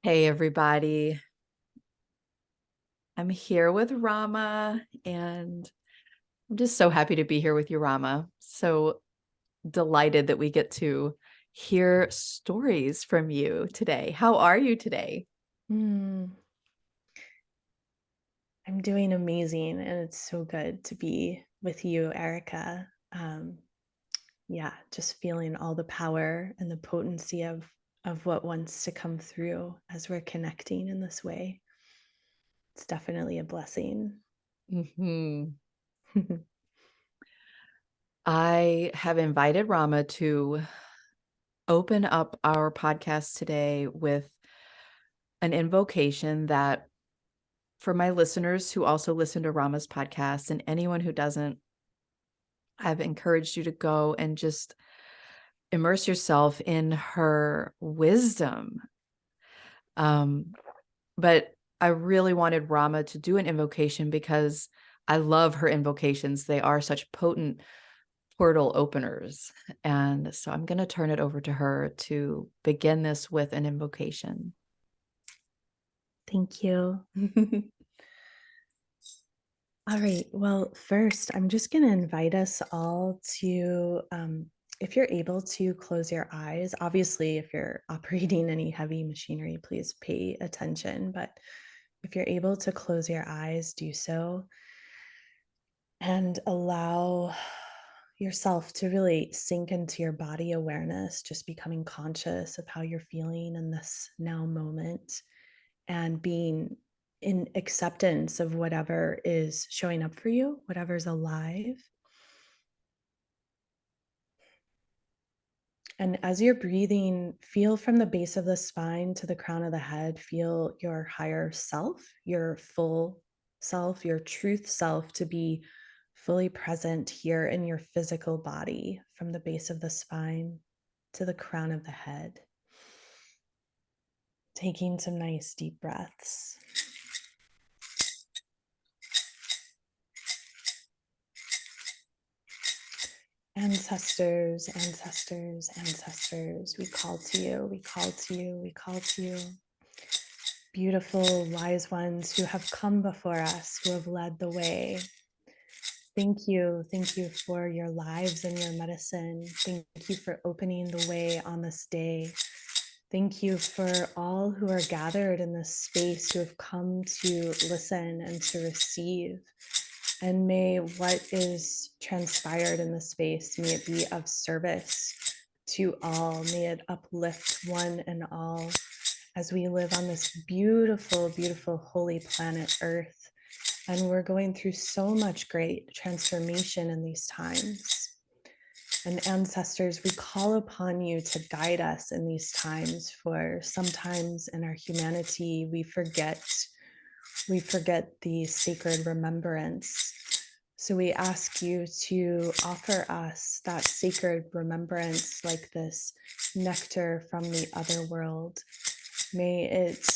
Hey, everybody. I'm here with Rama, and I'm just so happy to be here with you, Rama. So delighted that we get to hear stories from you today. How are you today? I'm doing amazing, and it's so good to be with you, Erica. Yeah, just feeling all the power and the potency of what wants to come through as we're connecting in this way. It's definitely a blessing. Mhm. I have invited Rama to open up our podcast today with an invocation that, for my listeners who also listen to Rama's podcast and anyone who doesn't, I've encouraged you to go and just immerse yourself in her wisdom. Um, but I really wanted Rama to do an invocation because I love her invocations. They are such potent portal openers. And so I'm going to turn it over to her to begin this with an invocation. Thank you. All right. Well, first, I'm just going to invite us all to, if you're able to close your eyes, obviously, if you're operating any heavy machinery, please pay attention. But if you're able to close your eyes, do so and allow yourself to really sink into your body awareness, just becoming conscious of how you're feeling in this now moment and being in acceptance of whatever is showing up for you, whatever's alive. And as you're breathing, feel from the base of the spine to the crown of the head, feel your higher self, your full self, your truth self to be fully present here in your physical body from the base of the spine to the crown of the head. Taking some nice deep breaths. Ancestors, ancestors, ancestors, we call to you, we call to you, we call to you. Beautiful, wise ones who have come before us, who have led the way. Thank you. Thank you for your lives and your medicine. Thank you for opening the way on this day. Thank you for all who are gathered in this space, who have come to listen and to receive. And may what is transpired in this space, may it be of service to all. May it uplift one and all as we live on this beautiful, beautiful, holy planet Earth. And we're going through so much great transformation in these times. And ancestors, we call upon you to guide us in these times, for sometimes in our humanity, we forget the sacred remembrance. So we ask you to offer us that sacred remembrance, like this nectar from the other world. May it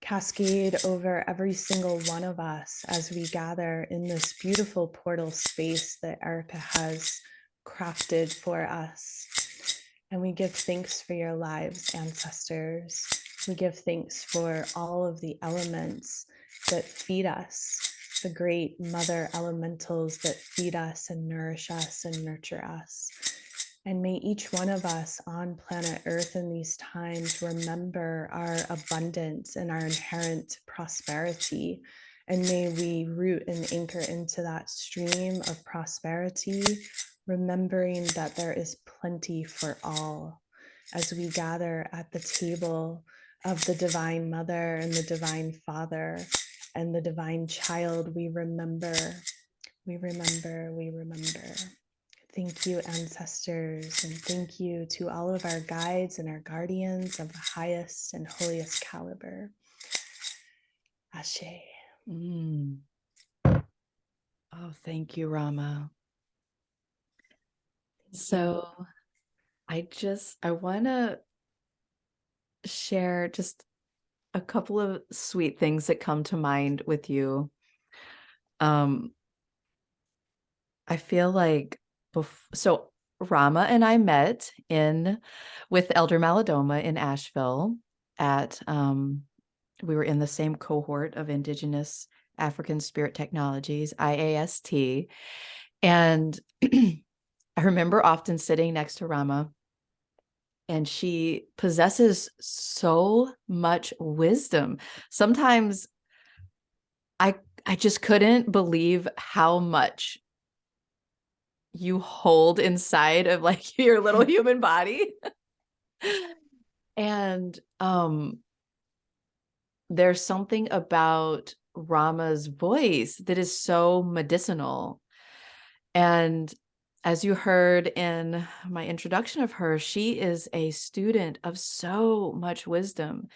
cascade over every single one of us as we gather in this beautiful portal space that Erica has crafted for us. And we give thanks for your lives, ancestors. We give thanks for all of the elements that feed us, the great mother elementals that feed us and nourish us and nurture us. And may each one of us on planet Earth in these times remember our abundance and our inherent prosperity. And may we root and anchor into that stream of prosperity, remembering that there is plenty for all as we gather at the table of the Divine Mother and the Divine Father and the Divine Child. We remember, we remember, we remember. Thank you, ancestors, and thank you to all of our guides and our guardians of the highest and holiest caliber. Ashe. Mm. Oh, thank you, Rama. Thank you. So I want to share just a couple of sweet things that come to mind with you. Um, I feel like so Rama and I met with Elder Maladoma in Asheville. at, we were in the same cohort of Indigenous African Spirit Technologies, IAST. And I remember often sitting next to Rama, and she possesses so much wisdom. Sometimes I just couldn't believe how much you hold inside of like your little human body. And there's something about Rama's voice that is so medicinal. And as you heard in my introduction of her, she is a student of so much wisdom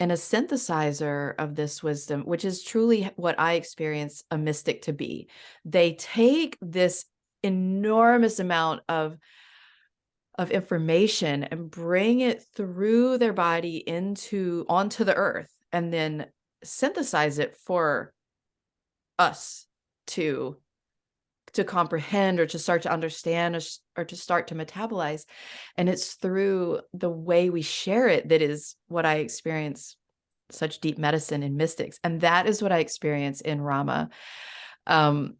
and a synthesizer of this wisdom, which is truly what I experience a mystic to be. They take this enormous amount of information and bring it through their body onto the earth, and then synthesize it for us to comprehend, or to start to understand, or to start to metabolize. And it's through the way we share it that is what I experience such deep medicine in mystics. And that is what I experience in Rama. And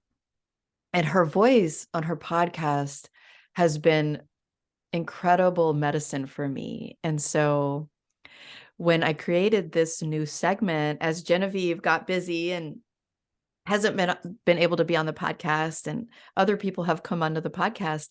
her voice on her podcast has been incredible medicine for me. And so when I created this new segment, as Genevieve got busy and hasn't been able to be on the podcast, and other people have come onto the podcast,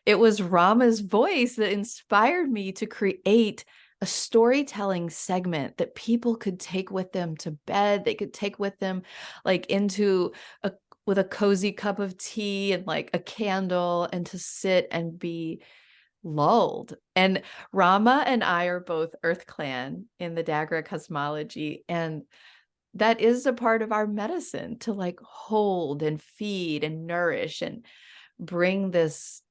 it was Rama's voice that inspired me to create a storytelling segment that people could take with them to bed. They could take with them like with a cozy cup of tea and like a candle, and to sit and be lulled. And Rama and I are both Earth Clan in the Dagra cosmology, and that is a part of our medicine, to like hold and feed and nourish and bring this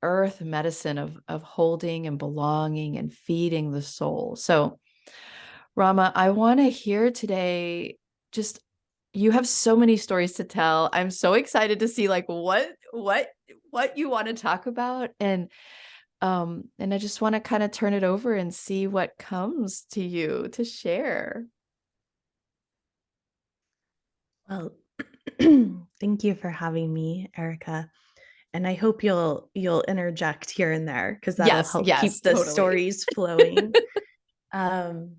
earth medicine of holding and belonging and feeding the soul. So Rama, I want to hear today, just, you have so many stories to tell. I'm so excited to see like what you want to talk about. And I just want to kind of turn it over and see what comes to you to share. Well, thank you for having me, Erica. And I hope you'll interject here and there, because that'll Yes, help yes, keep the totally. stories flowing. um,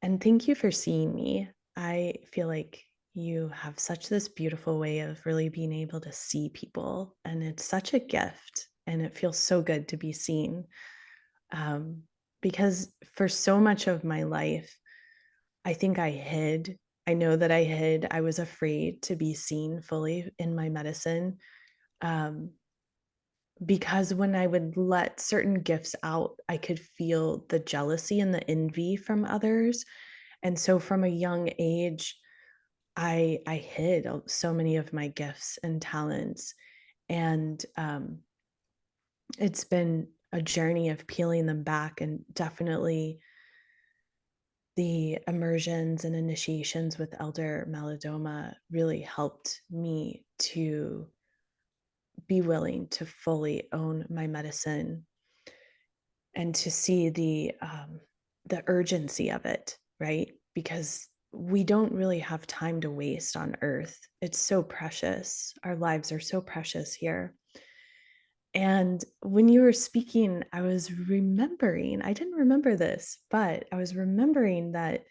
and thank you for seeing me. I feel like you have such this beautiful way of really being able to see people, and it's such a gift, and it feels so good to be seen. Um, because for so much of my life, I think I hid. I know that I hid. I was afraid to be seen fully in my medicine. Um, because when I would let certain gifts out, I could feel the jealousy and the envy from others. And so from a young age, I hid so many of my gifts and talents. And it's been a journey of peeling them back, and definitely the immersions and initiations with Elder Malidoma really helped me to be willing to fully own my medicine, and to see the urgency of it, right? Because we don't really have time to waste on earth. It's so precious. Our lives are so precious here. And when you were speaking, I was remembering, I didn't remember this, but I was remembering that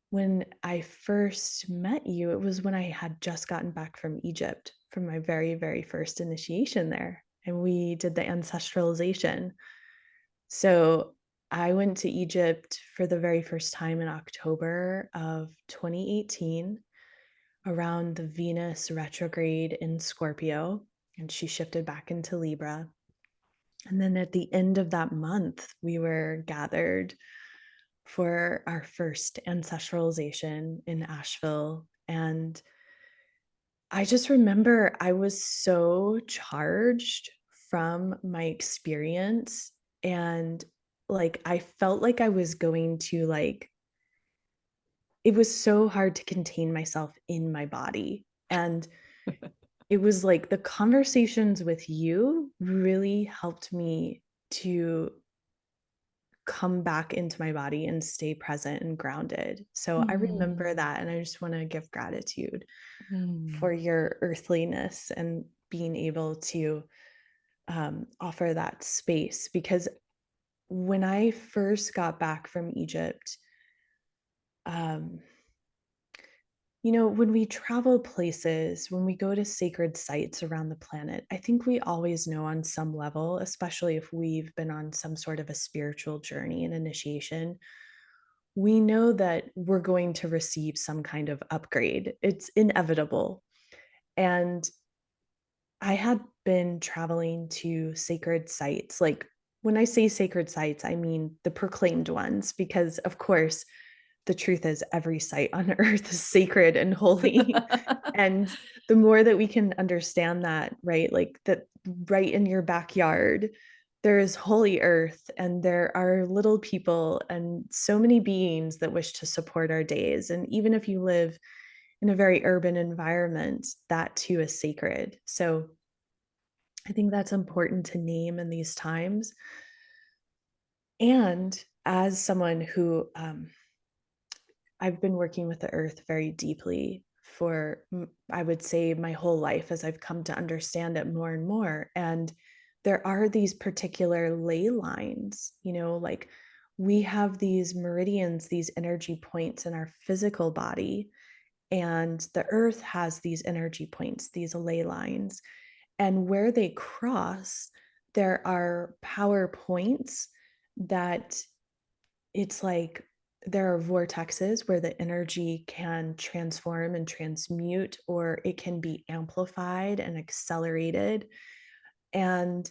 when I first met you, it was when I had just gotten back from Egypt, from my very, very first initiation there. And we did the ancestralization. So I went to Egypt for the very first time in October of 2018, around the Venus retrograde in Scorpio, and she shifted back into Libra. And then at the end of that month, we were gathered for our first ancestralization in Asheville. And I just remember I was so charged from my experience, and like I felt like I was going to like, it was so hard to contain myself in my body. And it was like the conversations with you really helped me to come back into my body and stay present and grounded. So I remember that, and I just want to give gratitude for Mm. your earthliness and being able to offer that space. Because when I first got back from Egypt, um, when we travel places, when we go to sacred sites around the planet, I think we always know on some level, especially if we've been on some sort of a spiritual journey and initiation, we know that we're going to receive some kind of upgrade. It's inevitable. And I had been traveling to sacred sites. Like when I say sacred sites, I mean the proclaimed ones, because of course, the truth is every site on earth is sacred and holy. And the more that we can understand that, right? Like that right in your backyard, there is holy earth and there are little people and so many beings that wish to support our days. And even if you live in a very urban environment, that too is sacred. So I think that's important to name in these times. And as someone who I've been working with the earth very deeply for, I would say, my whole life as I've come to understand it more and more. And there are these particular ley lines, like we have these meridians, these energy points in our physical body. And the earth has these energy points, these ley lines. And where they cross, there are power points that it's like there are vortexes where the energy can transform and transmute, or it can be amplified and accelerated. And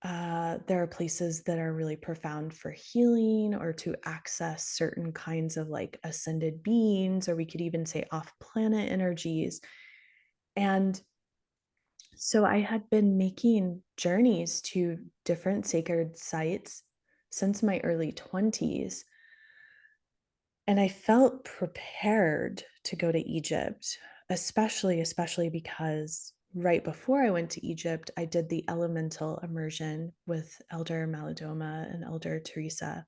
there are places that are really profound for healing or to access certain kinds of like ascended beings, or we could even say off planet energies. And so I had been making journeys to different sacred sites since my early 20s. And I felt prepared to go to Egypt, especially because right before I went to Egypt, I did the elemental immersion with Elder Malidoma and Elder Teresa.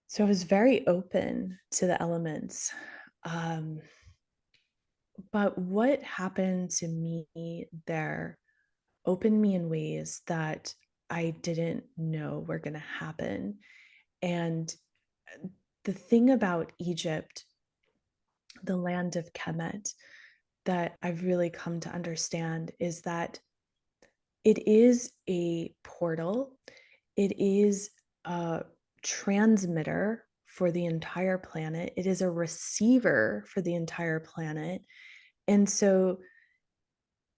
So I was very open to the elements. Um, but what happened to me there opened me in ways that I didn't know were going to happen. And the thing about Egypt, the land of Kemet, that I've really come to understand is that it is a portal, it is a transmitter for the entire planet, it is a receiver for the entire planet. And so,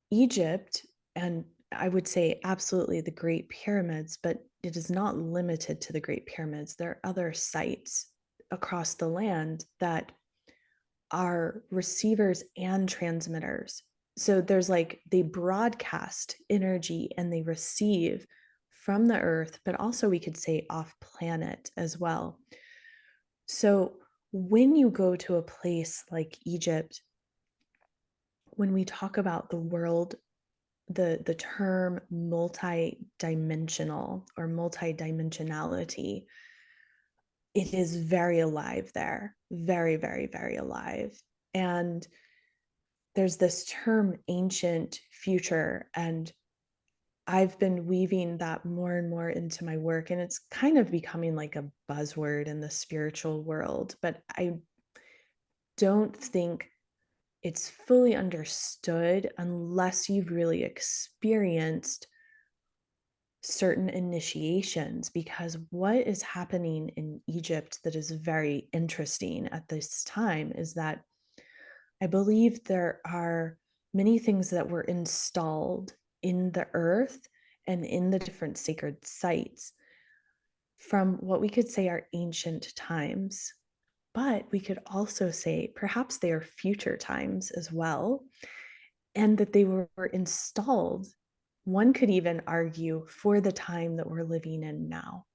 Egypt, and I would say absolutely the Great Pyramids, but it is not limited to the Great Pyramids. There are other sites across the land that are receivers and transmitters. So there's like they broadcast energy and they receive from the earth, but also we could say off planet as well. So when you go to a place like Egypt, when we talk about the world, the term multi-dimensional or multi-dimensionality, it is very alive there, very, very, very alive. And there's this term ancient future, and I've been weaving that more and more into my work, and it's kind of becoming like a buzzword in the spiritual world, but I don't think it's fully understood unless you've really experienced certain initiations. Because what is happening in Egypt that is very interesting at this time is that I believe there are many things that were installed in the earth and in the different sacred sites from what we could say are ancient times. But we could also say perhaps they are future times as well, and that they were installed, one could even argue, for the time that we're living in now.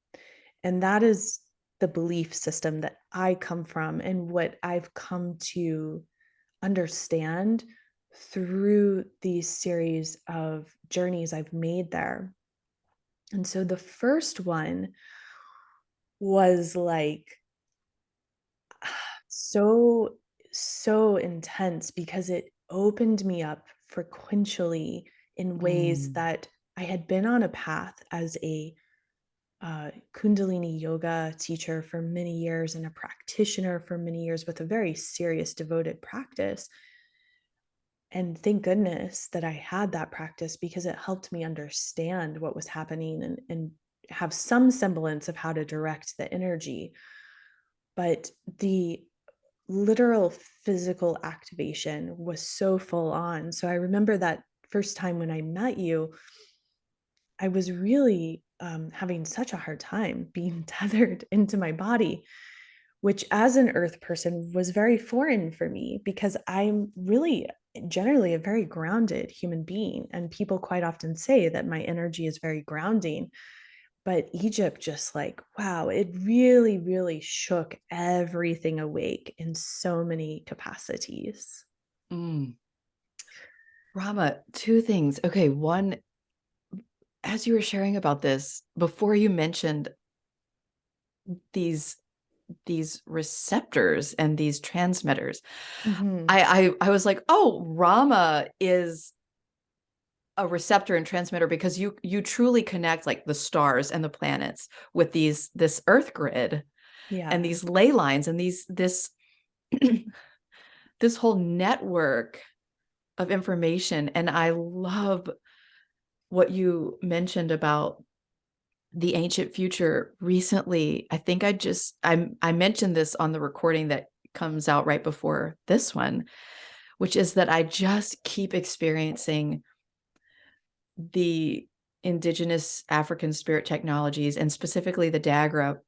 And that is the belief system that I come from and what I've come to understand through these series of journeys I've made there. And so the first one was like so intense because it opened me up frequentially in ways Mm, that I had been on a path as a Kundalini yoga teacher for many years and a practitioner for many years with a very serious, devoted practice. And thank goodness that I had that practice because it helped me understand what was happening and have some semblance of how to direct the energy. But the literal physical activation was so full on. So I remember that first time when I met you, I was really having such a hard time being tethered into my body, which as an earth person was very foreign for me because I'm really generally a very grounded human being. And people quite often say that my energy is very grounding. But Egypt just like, wow, it really, really shook everything awake in so many capacities. mm. Rama, two things. Okay, one, as you were sharing about this, before you mentioned these these receptors and these transmitters, Mhm. I was like, oh, Rama is a receptor and transmitter because you truly connect like the stars and the planets with this earth grid and Yeah. these ley lines and these this whole network of information. And I love what you mentioned about the ancient future recently. I think I mentioned this on the recording that comes out right before this one, which is that I just keep experiencing the indigenous African spirit technologies and specifically the Dagra,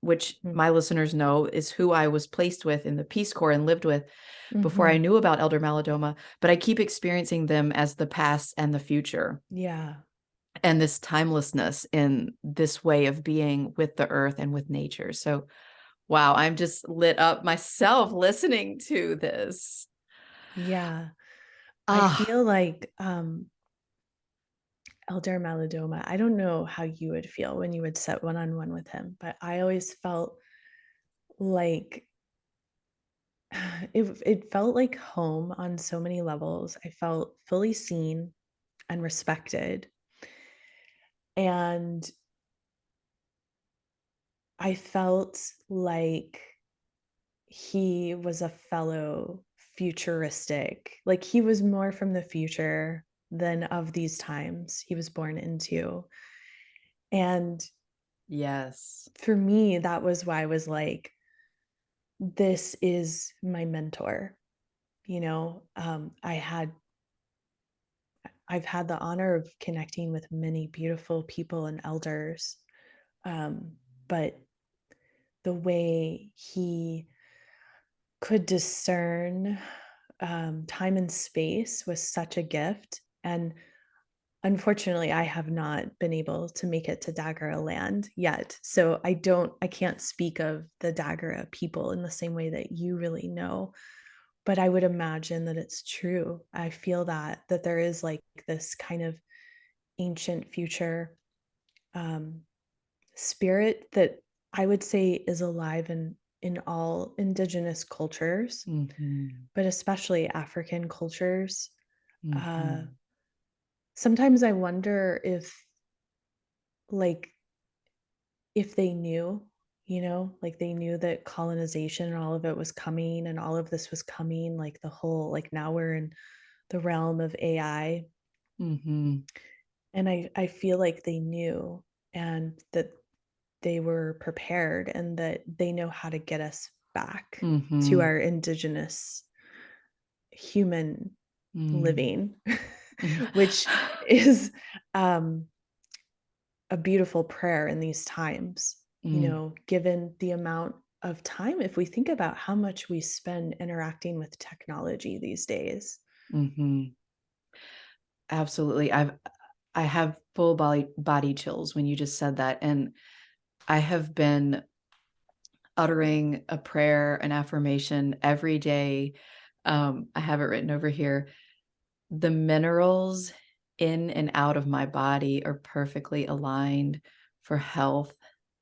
which Mm. my listeners know is who I was placed with in the Peace Corps and lived with before I Mhm. knew about Elder Maladoma, but I keep experiencing them as the past and the future Yeah. and this timelessness in this way of being with the earth and with nature. So, wow, I'm just lit up myself listening to this. Yeah. I Ah, feel like Elder Maladoma, I don't know how you would feel when you would sit one-on-one with him, but I always felt like it felt like home on so many levels. I felt fully seen and respected. And I felt like he was a fellow futuristic, like he was more from the future than of these times he was born into. And yes. for me, that was why I was like, this is my mentor. I've had the honor of connecting with many beautiful people and elders, but the way he could discern time and space was such a gift. And unfortunately, I have not been able to make it to Dagara land yet. So I can't speak of the Dagara people in the same way that you really know. But I would imagine that it's true. I feel that there is like this kind of ancient future um, spirit that I would say is alive in all indigenous cultures, Hmm. but especially African cultures. Uh, Hmm. Sometimes I wonder like, if they knew, like they knew that colonization and all of it was coming and all of this was coming, like the whole, like now we're in the realm of AI. Hmm. And I feel like they knew and that they were prepared and that they know how to get us back to Hmm. our indigenous human Mm. living, which is um, a beautiful prayer in these times, Mm. given the amount of time, if we think about how much we spend interacting with technology these days. Hmm. Absolutely. I have full body chills when you just said that. And I have been uttering a prayer, an affirmation every day. I have it written over here. The minerals in and out of my body are perfectly aligned for health,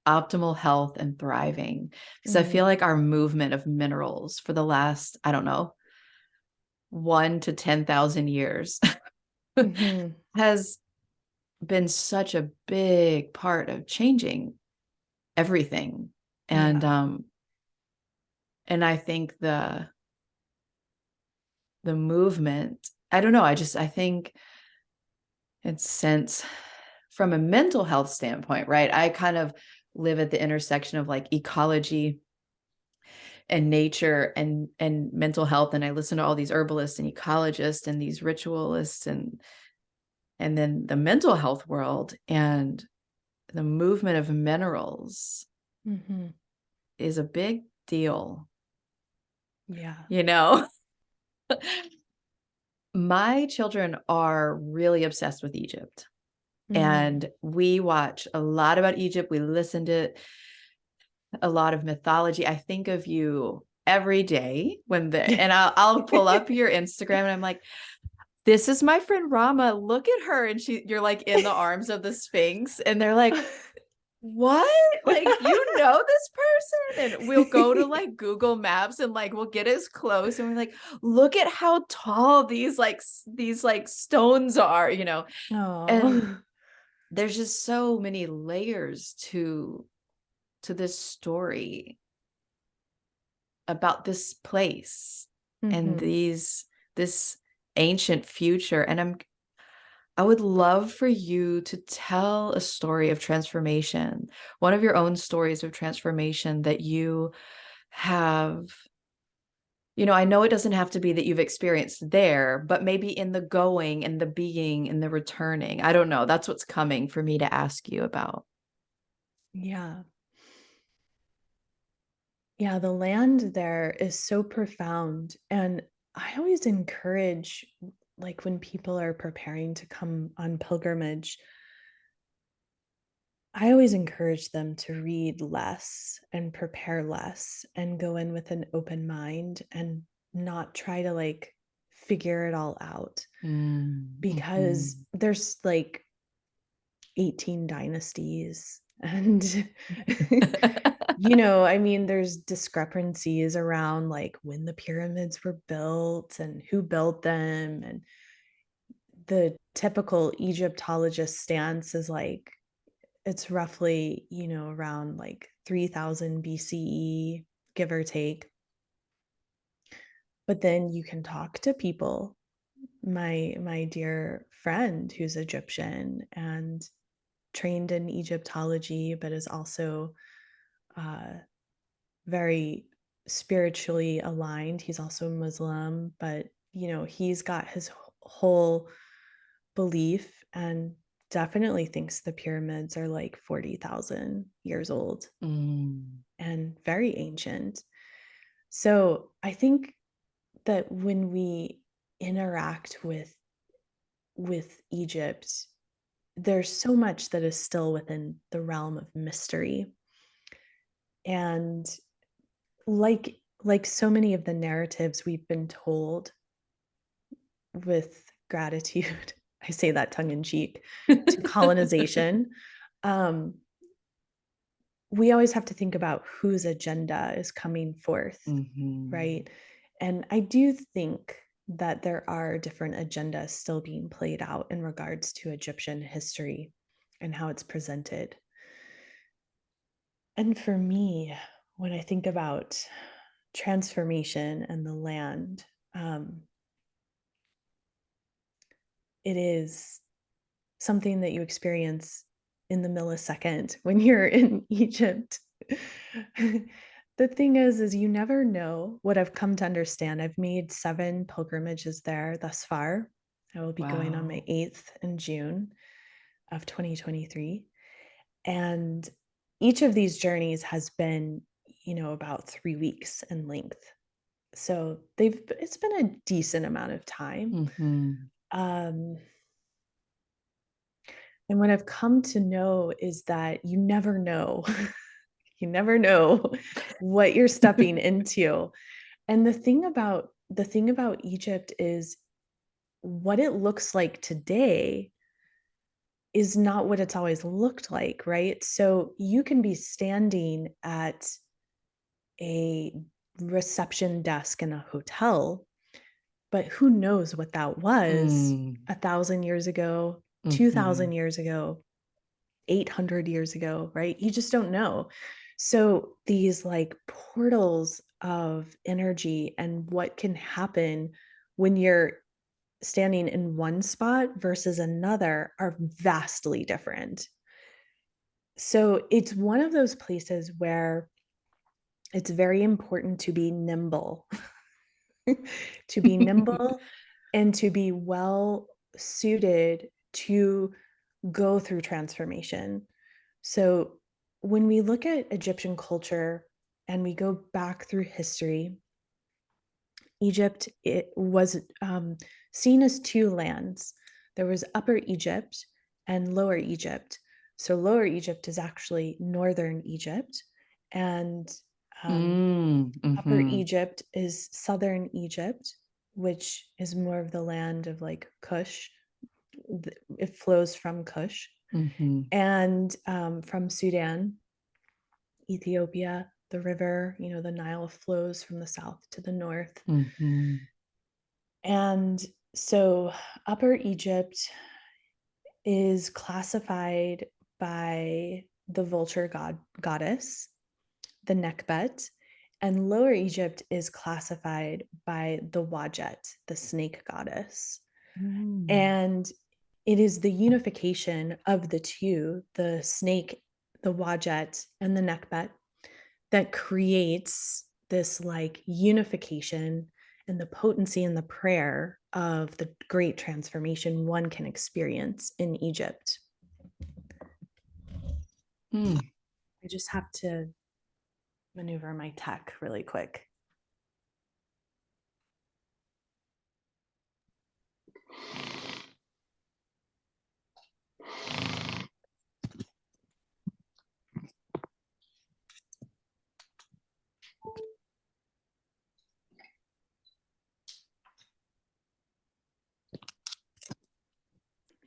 optimal health and thriving. Because I feel like our movement of minerals for the last, I don't know, 1 to 10,000 years has been such a big part of changing everything. And I think the movement, I don't know, I think it's sense from a mental health standpoint, right? I kind of live at the intersection of like ecology and nature and mental health, and I listen to all these herbalists and ecologists and these ritualists and then the mental health world, and the movement of minerals is a big deal. Yeah. You know, my children are really obsessed with Egypt. And we watch a lot about Egypt. We listen to a lot of mythology. I think of you every day and I'll pull up your Instagram and I'm like, this is my friend Rama. Look at her. And you're like in the arms of the Sphinx. And they're like, what? Like, you know this person? And we'll go to like Google Maps and like we'll get as close and we're like, look at how tall these stones are, you know. And there's just so many layers to this story about this place and this ancient future. And I would love for you to tell a story of transformation, one of your own stories of transformation that you have. You know, I know it doesn't have to be that you've experienced there, but maybe in the going and the being and the returning. I don't know. That's what's coming for me to ask you about. Yeah. Yeah, the land there is so profound. And I always encourage, like, when people are preparing to come on pilgrimage, I always encourage them to read less and prepare less and go in with an open mind and not try to like figure it all out, because there's like 18 dynasties and you know, I mean, there's discrepancies around like when the pyramids were built and who built them. And the typical Egyptologist stance is like, it's roughly, you know, around like 3000 BCE, give or take. But then you can talk to people. My dear friend who's Egyptian and trained in Egyptology, but is also very spiritually aligned. He's also Muslim, but you know, he's got his whole belief and definitely thinks the pyramids are like 40,000 years old and very ancient. So I think that when we interact with Egypt, there's so much that is still within the realm of mystery. And like so many of the narratives we've been told with gratitude, I say that tongue in cheek, to colonization, we always have to think about whose agenda is coming forth, right? And I do think that there are different agendas still being played out in regards to Egyptian history and how it's presented. And for me, when I think about transformation and the land, it is something that you experience in the millisecond when you're in Egypt. The thing is you never know. What I've come to understand, I've made 7 pilgrimages there thus far. I will be going on my 8th in June of 2023. And each of these journeys has been, you know, about 3 weeks in length. So it's been a decent amount of time. And what I've come to know is that you never know. You never know what you're stepping into. And the thing about Egypt is what it looks like today is not what it's always looked like, right? So you can be standing at a reception desk in a hotel, but who knows what that was 1,000 years ago, 2,000 years ago, 800 years ago, right? You just don't know. So these like portals of energy and what can happen when you're standing in one spot versus another are vastly different. So it's one of those places where it's very important to be nimble, to be nimble and to be well suited to go through transformation. So when we look at Egyptian culture and we go back through history, Egypt, it was seen as two lands. There was Upper Egypt and Lower Egypt. So Lower Egypt is actually northern Egypt, and Upper Egypt is southern Egypt, which is more of the land of like Kush. It flows from Kush, and from Sudan, Ethiopia, the river, the Nile flows from the south to the north. And so Upper Egypt is classified by the vulture goddess, the Nekbet, and Lower Egypt is classified by the Wajet, the snake goddess. And it is the unification of the two, the snake, the Wajet, and the Nekbet, that creates this like unification and the potency and the prayer of the great transformation one can experience in Egypt. I just have to maneuver my tech really quick.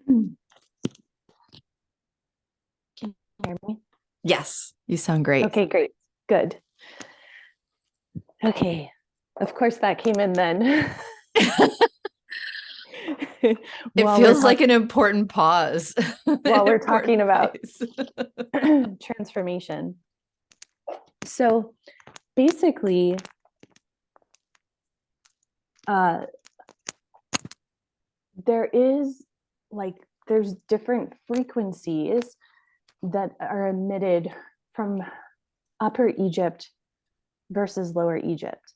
Can you hear me? Yes, you sound great. Okay, great. Good. Okay. Of course, that came in then. It feels like an important pause while we're talking about transformation. So basically, there's different frequencies that are emitted from Upper Egypt versus Lower Egypt.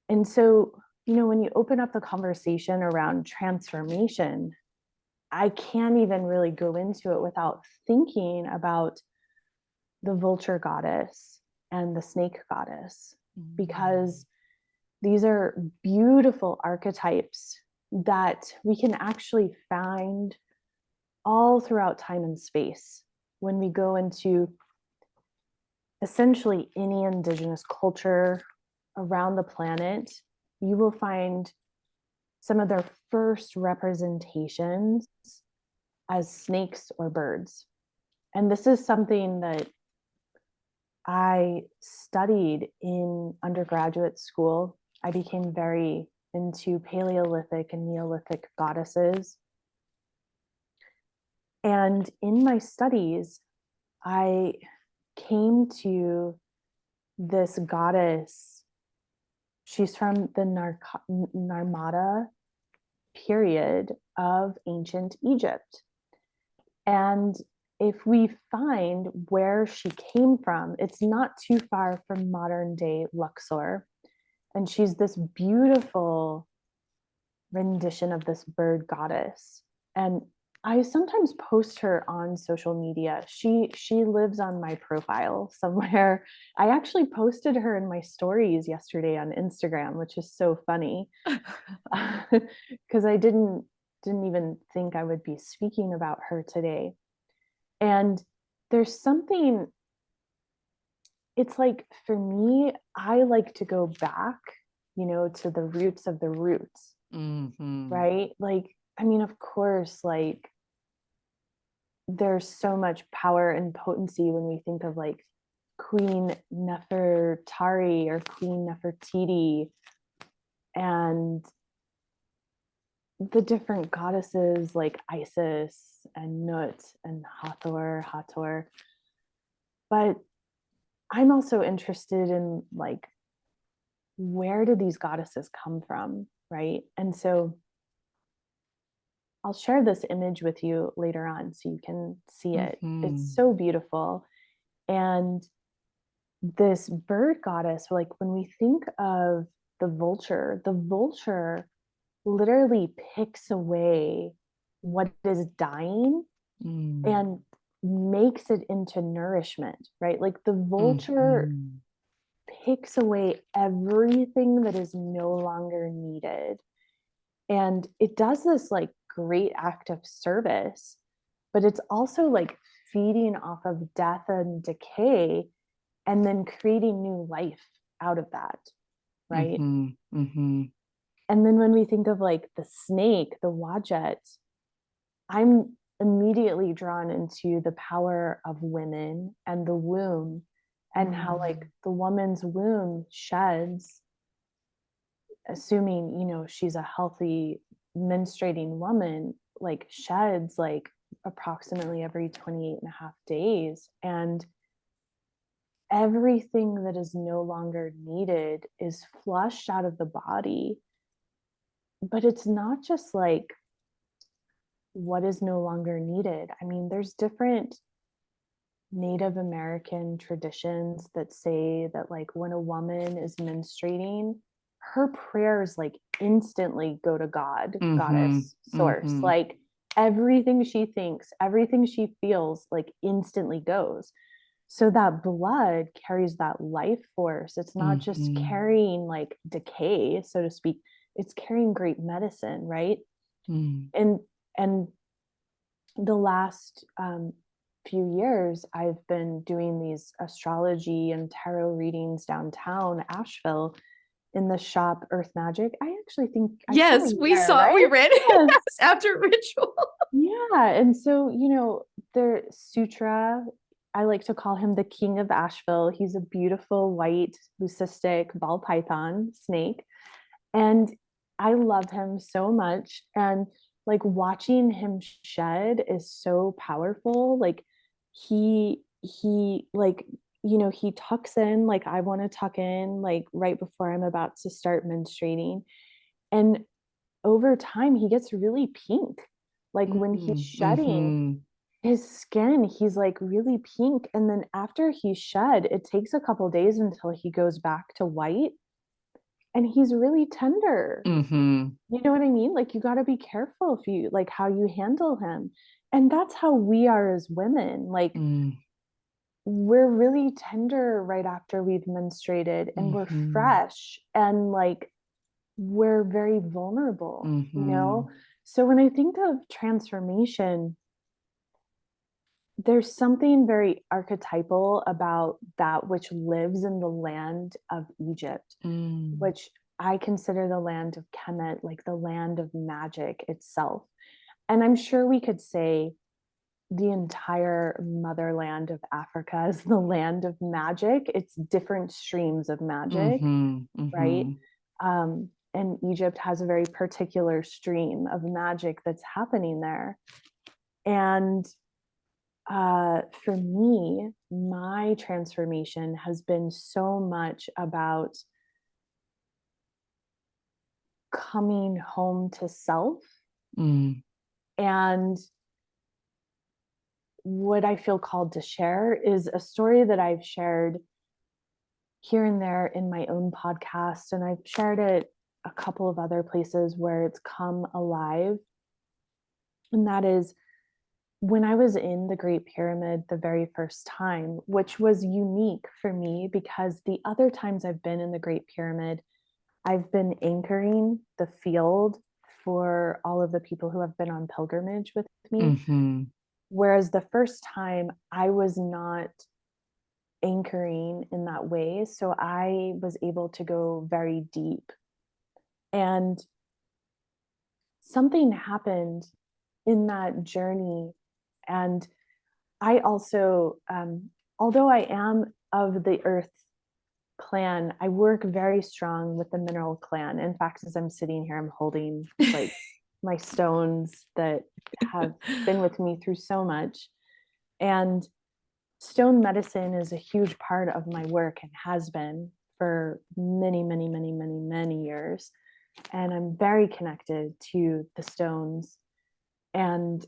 And so, when you open up the conversation around transformation, I can't even really go into it without thinking about the vulture goddess and the snake goddess, because these are beautiful archetypes that we can actually find all throughout time and space. When we go into essentially any indigenous culture around the planet, you will find some of their first representations as snakes or birds. And this is something that I studied in undergraduate school. I became very into Paleolithic and Neolithic goddesses. And in my studies, I came to this goddess. She's from the Narmada period of ancient Egypt. And if we find where she came from, it's not too far from modern day Luxor. And she's this beautiful rendition of this bird goddess. And I sometimes post her on social media. She lives on my profile somewhere. I actually posted her in my stories yesterday on Instagram, which is so funny because I didn't even think I would be speaking about her today. And there's something, it's like, for me, I like to go back, to the roots of the roots. Mm-hmm. right? Like, I mean, of course, like there's so much power and potency when we think of like Queen Nefertari or Queen Nefertiti and the different goddesses like Isis and Nut and Hathor. But I'm also interested in like, where did these goddesses come from, right? And so I'll share this image with you later on so you can see it. It's Mm-hmm. so beautiful. And this bird goddess, like when we think of the vulture literally picks away what is dying Mm-hmm. and makes it into nourishment, right? Like the vulture Mm-hmm. picks away everything that is no longer needed. And it does this like great act of service, but it's also like feeding off of death and decay and then creating new life out of that, right? Mm-hmm. Mm-hmm. And then when we think of like the snake, the wajet, I'm immediately drawn into the power of women and the womb and how like the woman's womb sheds, assuming, she's a healthy menstruating woman, like sheds like approximately every 28 and a half days. And everything that is no longer needed is flushed out of the body. But it's not just like what is no longer needed. I mean, there's different Native American traditions that say that, like, when a woman is menstruating, her prayers like instantly go to God, Mm-hmm. goddess, source. Mm-hmm. Like, everything she thinks, everything she feels, like, instantly goes. So that blood carries that life force. It's not just Mm-hmm. carrying like decay, so to speak, it's carrying great medicine, right? Mm-hmm. And the last few years, I've been doing these astrology and tarot readings downtown Asheville in the shop Earth Magic. I actually think I saw Yes, you we there, saw, we right? read it. Yes. Yes, after ritual. Yeah. And so, their Sutra, I like to call him the king of Asheville. He's a beautiful white leucistic ball python snake. And I love him so much. And like watching him shed is so powerful. Like he like, he tucks in like I want to tuck in like right before I'm about to start menstruating. And over time he gets really pink. Like when he's shedding Mm-hmm. his skin, he's like really pink. And then after he's shed, it takes a couple days until he goes back to white and he's really tender. Mm-hmm. You know what I mean? Like you got to be careful if you like how you handle him. And that's how we are as women. Like we're really tender right after we've menstruated and we're Mm-hmm. fresh and like we're very vulnerable, you Mm-hmm. know? So when I think of transformation, there's something very archetypal about that which lives in the land of Egypt, Mm-hmm. which I consider the land of Kemet, like the land of magic itself. And I'm sure we could say the entire motherland of Africa is the land of magic. It's different streams of magic, Mm-hmm. right? Mm-hmm. And Egypt has a very particular stream of magic that's happening there. And for me, my transformation has been so much about coming home to self. And what I feel called to share is a story that I've shared here and there in my own podcast. And I've shared it a couple of other places where it's come alive. And that is when I was in the Great Pyramid the very first time, which was unique for me because the other times I've been in the Great Pyramid, I've been anchoring the field for all of the people who have been on pilgrimage with me. Mm-hmm. Whereas the first time I was not anchoring in that way. So I was able to go very deep. And something happened in that journey. And I also, although I am of the earth clan, I work very strong with the mineral clan. In fact, as I'm sitting here, I'm holding like my stones that have been with me through so much. And stone medicine is a huge part of my work and has been for many, many, many, many, many years. And I'm very connected to the stones. And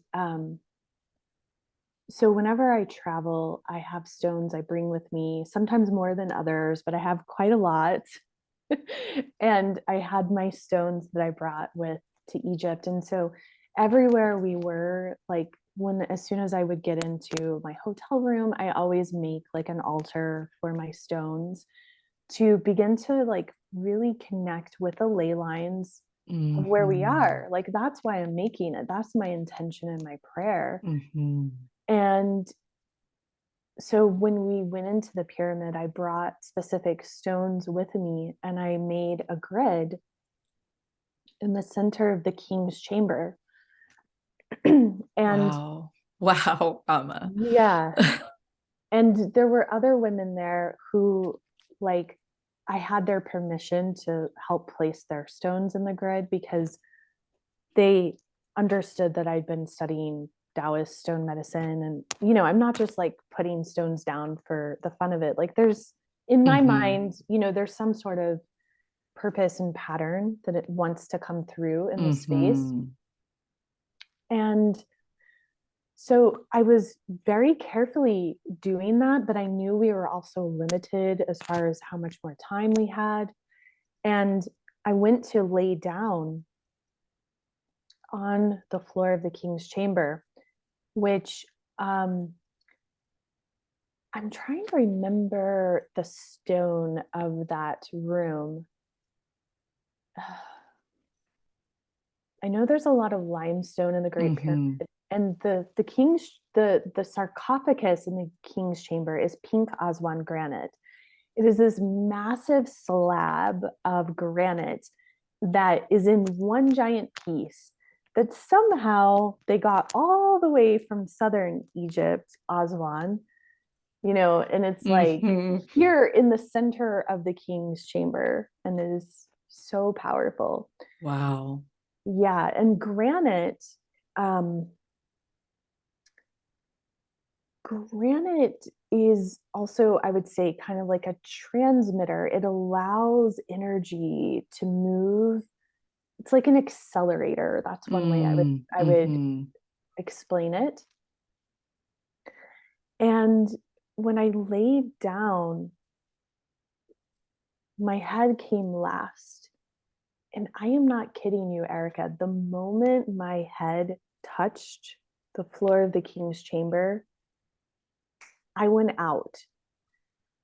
so whenever I travel, I have stones I bring with me, sometimes more than others, but I have quite a lot. And I had my stones that I brought with to Egypt. And so everywhere we were, like as soon as I would get into my hotel room, I always make like an altar for my stones to begin to like really connect with the ley lines of where we are. Like that's why I'm making it. That's my intention and my prayer. And so when we went into the pyramid, I brought specific stones with me and I made a grid in the center of the king's chamber. And wow, Rama. yeah, and there were other women there who, like, I had their permission to help place their stones in the grid because they understood that I'd been studying Taoist stone medicine. And, I'm not just like putting stones down for the fun of it. Like, in my mind, there's some sort of purpose and pattern that it wants to come through in the space. And so I was very carefully doing that, but I knew we were also limited as far as how much more time we had. And I went to lay down on the floor of the king's chamber, which I'm trying to remember the stone of that room. I know there's a lot of limestone in the Great Pyramid, and the sarcophagus in the king's chamber is pink Aswan granite. It is this massive slab of granite that is in one giant piece that somehow they got all the way from southern Egypt, Aswan, and it's like here in the center of the king's chamber, and it is so powerful. Wow. Yeah, and granite is also, I would say, kind of like a transmitter. It allows energy to move. It's like an accelerator. That's one way I would explain it. And when I laid down, my head came last. And I am not kidding you, Erica. The moment my head touched the floor of the king's chamber, I went out.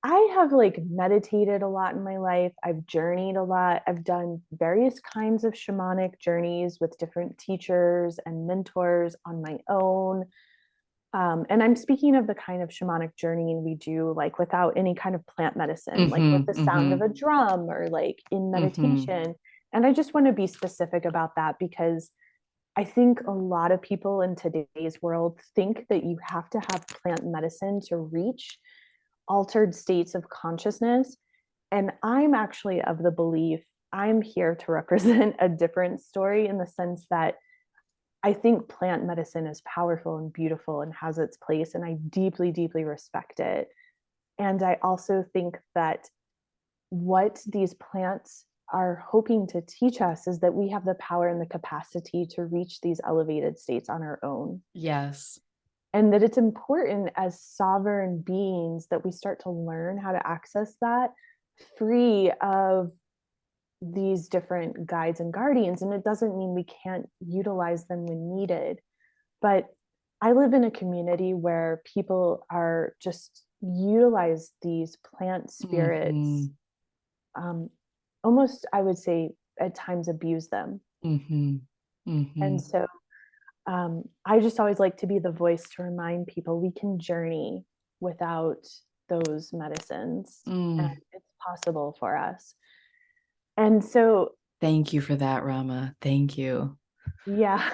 I have like meditated a lot in my life. I've journeyed a lot. I've done various kinds of shamanic journeys with different teachers and mentors on my own. And I'm speaking of the kind of shamanic journey we do like without any kind of plant medicine, like with the sound of a drum or like in meditation. And I just want to be specific about that because I think a lot of people in today's world think that you have to have plant medicine to reach altered states of consciousness. And I'm actually of the belief I'm here to represent a different story in the sense that I think plant medicine is powerful and beautiful and has its place, and I deeply, deeply respect it. And I also think that what these plants are hoping to teach us is that we have the power and the capacity to reach these elevated states on our own. Yes. And that it's important as sovereign beings that we start to learn how to access that free of these different guides and guardians. And it doesn't mean we can't utilize them when needed. But I live in a community where people are just utilize these plant spirits, almost, I would say, at times abuse them. And so I just always like to be the voice to remind people we can journey without those medicines, and it's possible for us. And so thank you for that, Rama. Thank you. Yeah.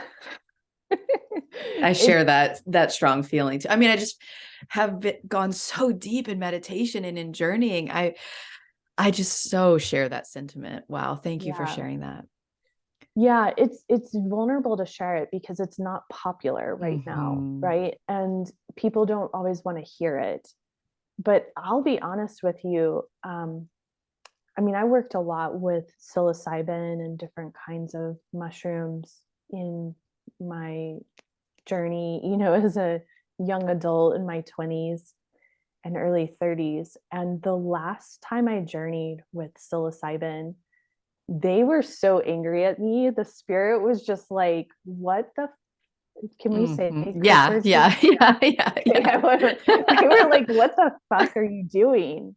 I share that strong feeling too. I mean, I just have gone so deep in meditation and in journeying. I just so share that sentiment. Wow. Thank you for Yeah. sharing that. Yeah, it's vulnerable to share it because it's not popular right now, Mm-hmm. right? And people don't always want to hear it. But I'll be honest with you. I mean, I worked a lot with psilocybin and different kinds of mushrooms in my journey, as a young adult in my 20s and early 30s. And the last time I journeyed with psilocybin, they were so angry at me. The spirit was just like, what the can we say Mm-hmm. curse Yeah, words? yeah, yeah, yeah, Yeah, they were like, what the fuck are you doing?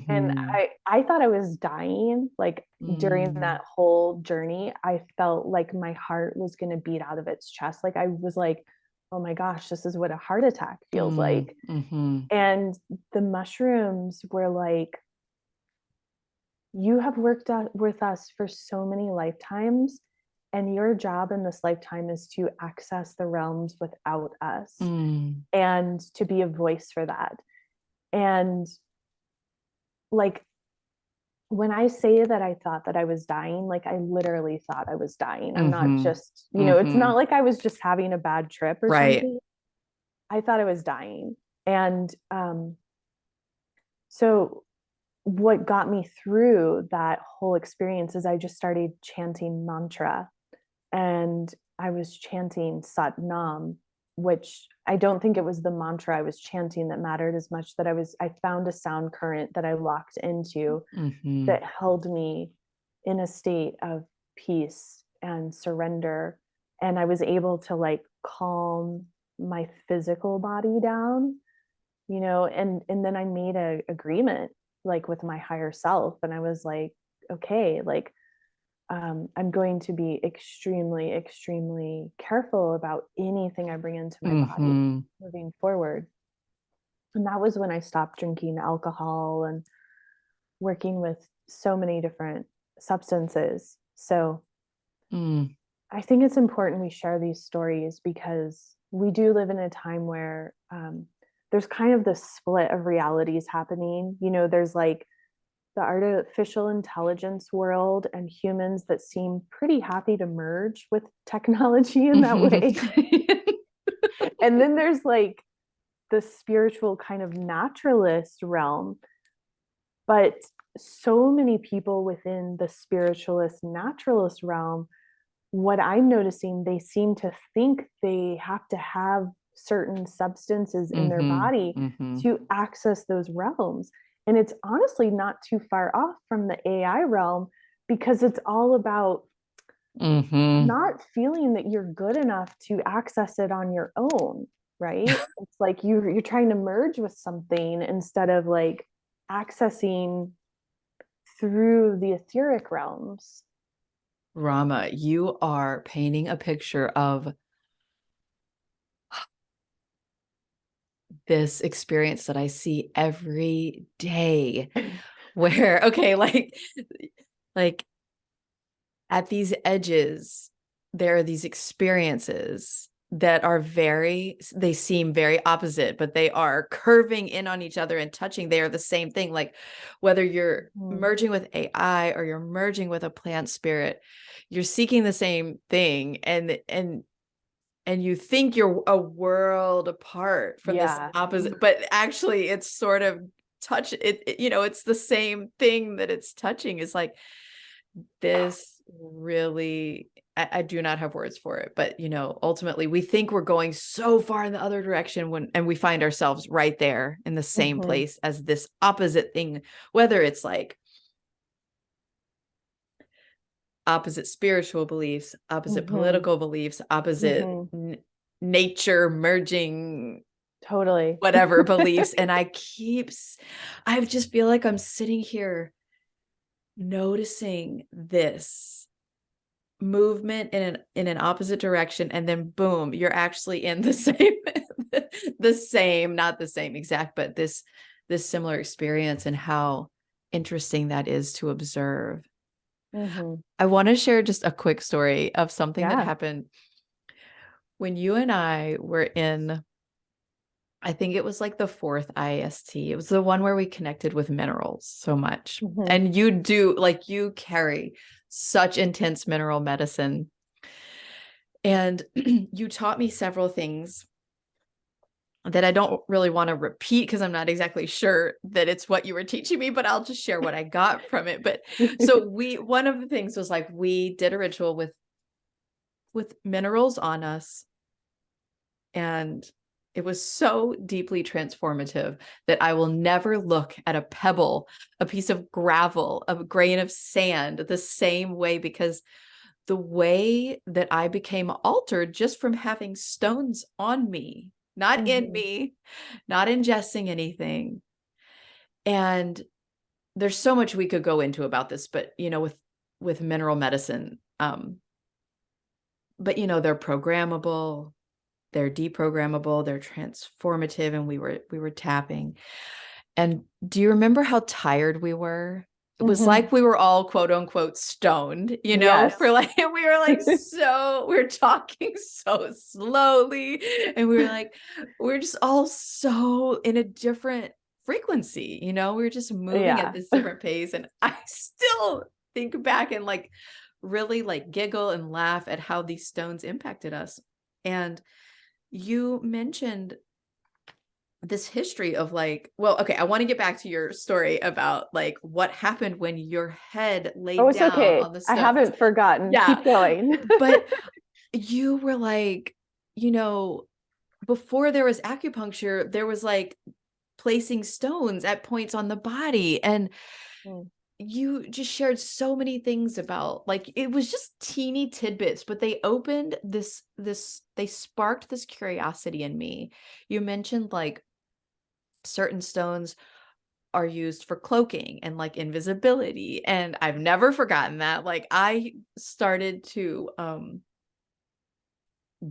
And Mm-hmm. I thought I was dying. Like during Mm. that whole journey, I felt like my heart was going to beat out of its chest. Like I was like, oh my gosh, this is what a heart attack feels like. Mm-hmm. And the mushrooms were like, you have worked with us for so many lifetimes, and your job in this lifetime is to access the realms without us Mm. and to be a voice for that. And like when I say that I thought that I was dying, like I literally thought I was dying. I'm not Mm-hmm. just, it's Mm-hmm. not like I was just having a bad trip or Right. something. I thought I was dying. And so what got me through that whole experience is I just started chanting mantra, and I was chanting Sat Nam, which I don't think it was the mantra I was chanting that mattered as much, that I found a sound current that I locked into Mm-hmm. that held me in a state of peace and surrender. And I was able to like calm my physical body down, and then I made a agreement like with my higher self, and I was like, okay, like I'm going to be extremely, extremely careful about anything I bring into my body Mm-hmm. moving forward. And that was when I stopped drinking alcohol and working with so many different substances. So Mm. I think it's important we share these stories because we do live in a time where there's kind of this split of realities happening. There's like the artificial intelligence world and humans that seem pretty happy to merge with technology in that way. Mm-hmm. And then there's like the spiritual kind of naturalist realm. But so many people within the spiritualist naturalist realm, what I'm noticing, they seem to think they have to have certain substances in their Mm-hmm. body Mm-hmm. to access those realms. And it's honestly not too far off from the AI realm, because it's all about Mm-hmm. not feeling that you're good enough to access it on your own, right? It's like you're trying to merge with something instead of like accessing through the etheric realms. Rama, you are painting a picture of this experience that I see every day where, okay, like at these edges, there are these experiences that are they seem very opposite, but they are curving in on each other and touching. They are the same thing. Like whether you're Mm. merging with AI or you're merging with a plant spirit, you're seeking the same thing. And you think you're a world apart from this Yeah. opposite, but actually it's sort of it's the same thing that it's touching. Is like this really, I do not have words for it, but ultimately we think we're going so far in the other direction and we find ourselves right there in the same Mm-hmm. place as this opposite thing, whether it's like opposite spiritual beliefs, opposite Mm-hmm. political beliefs, opposite Mm-hmm. nature merging, Totally. whatever beliefs. And I just feel like I'm sitting here noticing this movement in an opposite direction, and then boom, you're actually in the same not the same exact, but this similar experience, and how interesting that is to observe. Mhm. I want to share just a quick story of something that Yeah. happened when you and I were in, I think it was like the fourth IST. It was the one where we connected with minerals so much. Mhm. And you do, like, you carry such intense mineral medicine. And you taught me several things that I don't really want to repeat because I'm not exactly sure that it's what you were teaching me, but I'll just share what I got from it. But so one of the things was like, we did a ritual with minerals on us, and it was so deeply transformative that I will never look at a pebble, a piece of gravel, a grain of sand the same way, because the way that I became altered just from having stones on me, not in Mhm. me, not ingesting anything. And there's so much we could go into about this, but with mineral medicine, but they're programmable, they're deprogrammable, they're transformative, and we were tapping. And do you remember how tired we were? It was Mhm. like we were all quote unquote stoned, for Yes. like, we were like, so we were talking so slowly, and we were like, we're just all so in a different frequency, we were just moving at Yeah. this different pace. And I still think back and like really like giggle and laugh at how these stones impacted us. And you mentioned this history of like, well, okay, I want to get back to your story about like what happened when your head Oh, laid it's down okay. on the I stones. haven't forgotten. Yeah. Keep going. But you were like, you know, before there was acupuncture, there was like placing stones at points on the body. And Mm. you just shared so many things about, like, it was just teeny tidbits, but they opened they sparked this curiosity in me. You mentioned like certain stones are used for cloaking and like invisibility, and I've never forgotten that. Like, I started to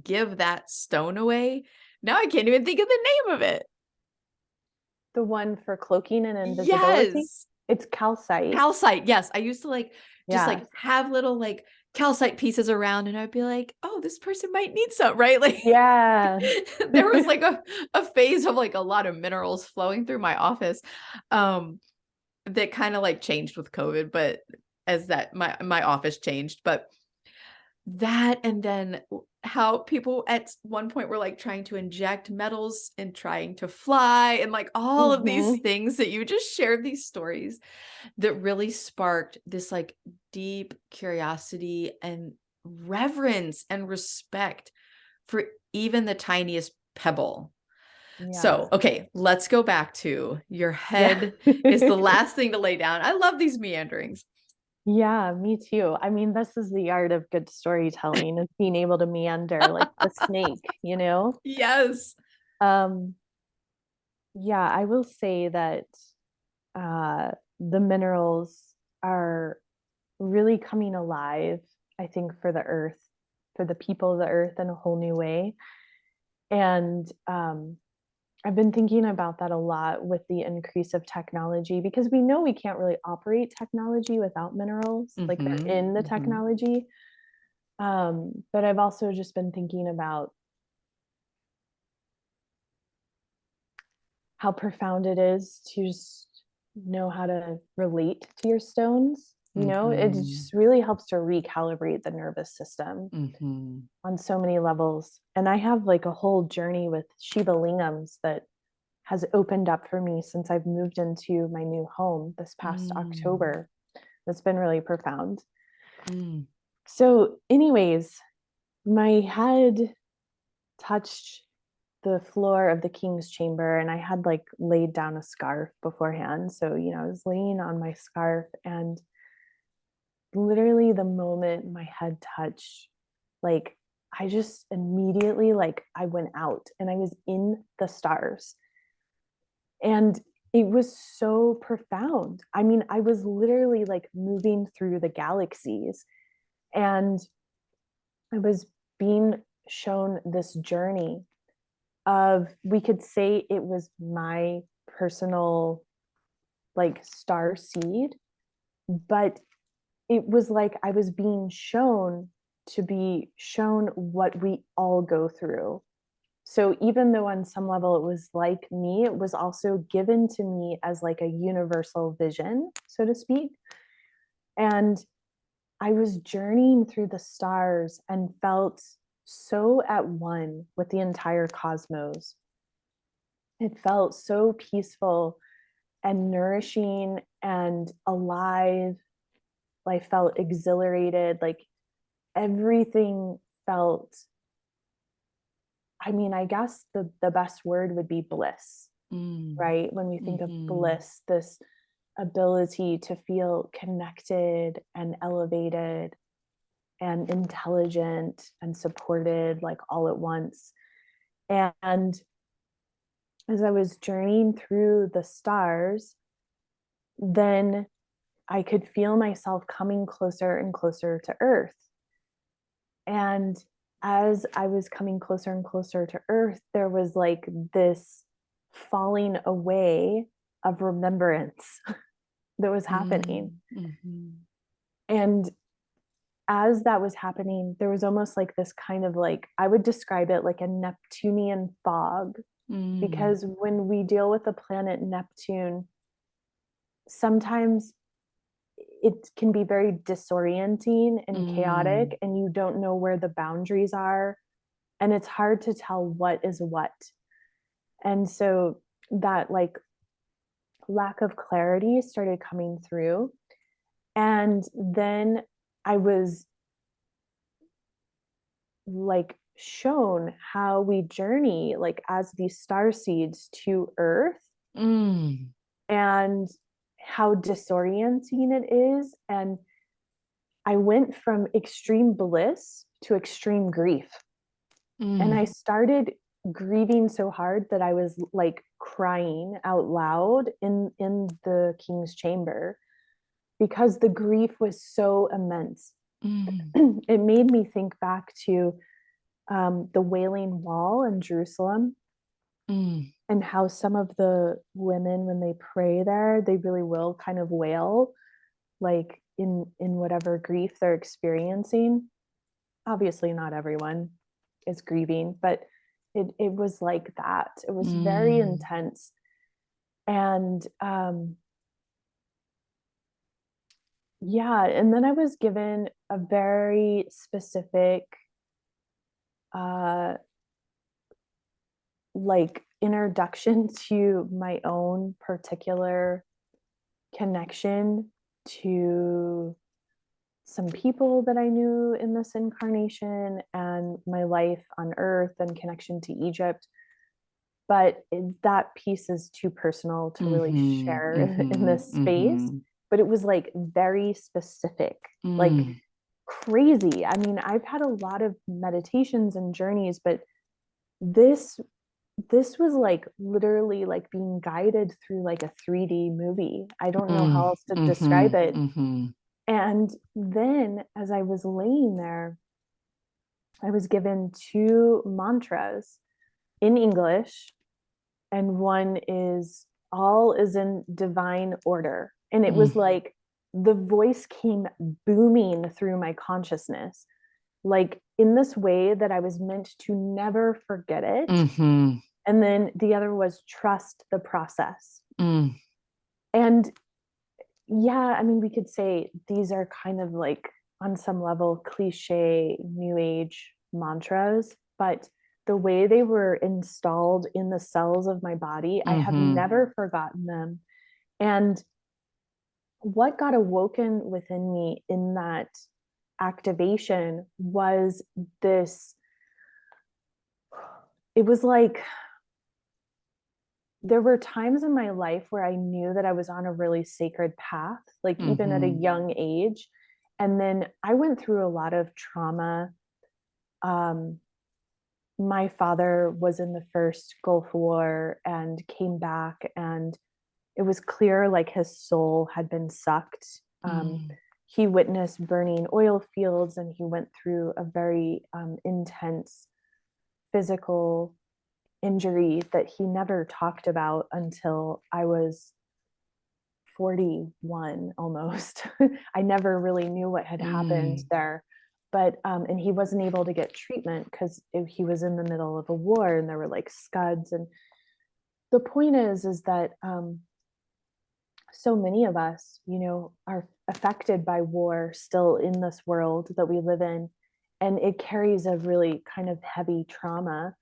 give that stone away. Now I can't even think of the name of it. The one for cloaking and invisibility? Yes. It's calcite. Calcite, yes. I used to like just like Yes. have little like calcite pieces around, and I'd be like, "Oh, this person might need some," right? Like, Yeah. there was like a phase of like a lot of minerals flowing through my office, that kind of like changed with COVID, but as that my office changed, but that, and then how people at one point were like trying to inject metals and trying to fly, and like all of these Mhm. things that you just shared, these stories that really sparked this like deep curiosity and reverence and respect for even the tiniest pebble. Yes. So, okay, let's go back to your Yeah. head is the last thing to lay down. I love these meanderings. Yeah, me too. I mean, this is the art of good storytelling, is being able to meander like the snake, you know? Yes. Um, yeah, I will say that uh, the minerals are really coming alive, I think, for the earth, for the people of the earth in a whole new way. And I've been thinking about that a lot with the increase of technology, because we know we can't really operate technology without minerals, like they're Mhm. in the Mhm. technology. But I've also just been thinking about how profound it is to just know how to relate to your stones. You know, it Mhm. just really helps to recalibrate the nervous system Mhm. on so many levels. And I have like a whole journey with Shiva lingams that has opened up for me since I've moved into my new home this past Mm. October. That's been really profound. Mm. So, anyways, my head touched the floor of the king's chamber, and I had like laid down a scarf beforehand. So, I was laying on my scarf, and literally the moment my head touched, like, I just immediately, like, I went out and I was in the stars. And it was so profound. I mean, I was literally like moving through the galaxies, and I was being shown this journey of, we could say it was my personal like star seed, but it was like I was being shown to be shown what we all go through. So even though on some level it was like me, it was also given to me as like a universal vision, so to speak. And I was journeying through the stars and felt so at one with the entire cosmos. It felt so peaceful and nourishing and alive. I felt exhilarated. Like everything felt, I mean, I guess the best word would be bliss, right? When we think of bliss, this ability to feel connected and elevated and intelligent and supported, like all at once. And as I was journeying through the stars, then I could feel myself coming closer and closer to Earth. And as I was coming closer and closer to Earth, there was like this falling away of remembrance that was happening. And as that was happening, there was almost like this kind of like, I would describe it like a Neptunian fog, because when we deal with the planet Neptune, sometimes it can be very disorienting and chaotic, and you don't know where the boundaries are, and it's hard to tell what is what. And so that like lack of clarity started coming through. And then I was like shown how we journey like as these star seeds to Earth, and how disorienting it is. And I went from extreme bliss to extreme grief. And I started grieving so hard that I was like crying out loud in the king's chamber, because the grief was so immense. It made me think back to the Wailing Wall in Jerusalem, and how some of the women, when they pray there, they really will kind of wail, like in whatever grief they're experiencing. Obviously, not everyone is grieving, but it was like that. It was very intense. And yeah, and then I was given a very specific like introduction to my own particular connection to some people that I knew in this incarnation, and my life on Earth and connection to Egypt. But that piece is too personal to really share in this space. But it was like very specific, like crazy. I mean, I've had a lot of meditations and journeys, but this was like literally like being guided through like a 3D movie. I don't know how else to describe it. And then as I was laying there, I was given two mantras in English, and one is all is in divine order. And it was like the voice came booming through my consciousness, like in this way that I was meant to never forget it. And then the other was trust the process. And yeah, I mean, we could say these are kind of like on some level cliche new age mantras, but the way they were installed in the cells of my body, I have never forgotten them. And what got awoken within me in that activation was this, it was like there were times in my life where I knew that I was on a really sacred path, like even at a young age. And then I went through a lot of trauma. My father was in the first Gulf War and came back, and it was clear like his soul had been sucked. He witnessed burning oil fields, and he went through a very intense physical injury that he never talked about until I was 41 almost. I never really knew what had happened there. But and he wasn't able to get treatment because he was in the middle of a war and there were like scuds. And the point is that so many of us, are affected by war still in this world that we live in. And it carries a really kind of heavy trauma,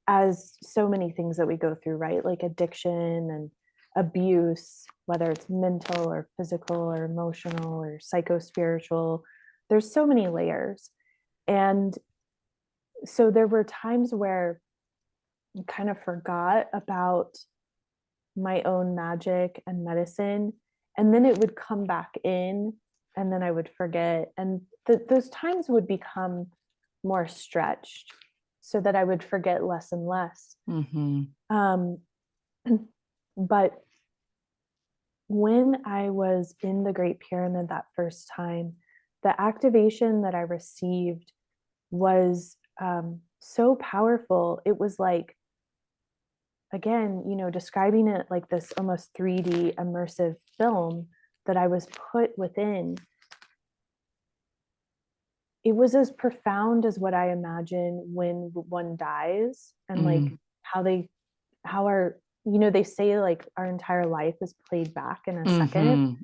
as so many things that we go through, right? Like addiction and abuse, whether it's mental or physical or emotional or psycho-spiritual. There's so many layers. And so there were times where I kind of forgot about my own magic and medicine, and then it would come back in, and then I would forget, and those times would become more stretched so that I would forget less and less. But when I was in the Great Pyramid that first time, the activation that I received was so powerful. It was like, again, describing it like this almost 3D immersive film that I was put within. It was as profound as what I imagine when one dies, and like how our, they say like our entire life is played back in a second.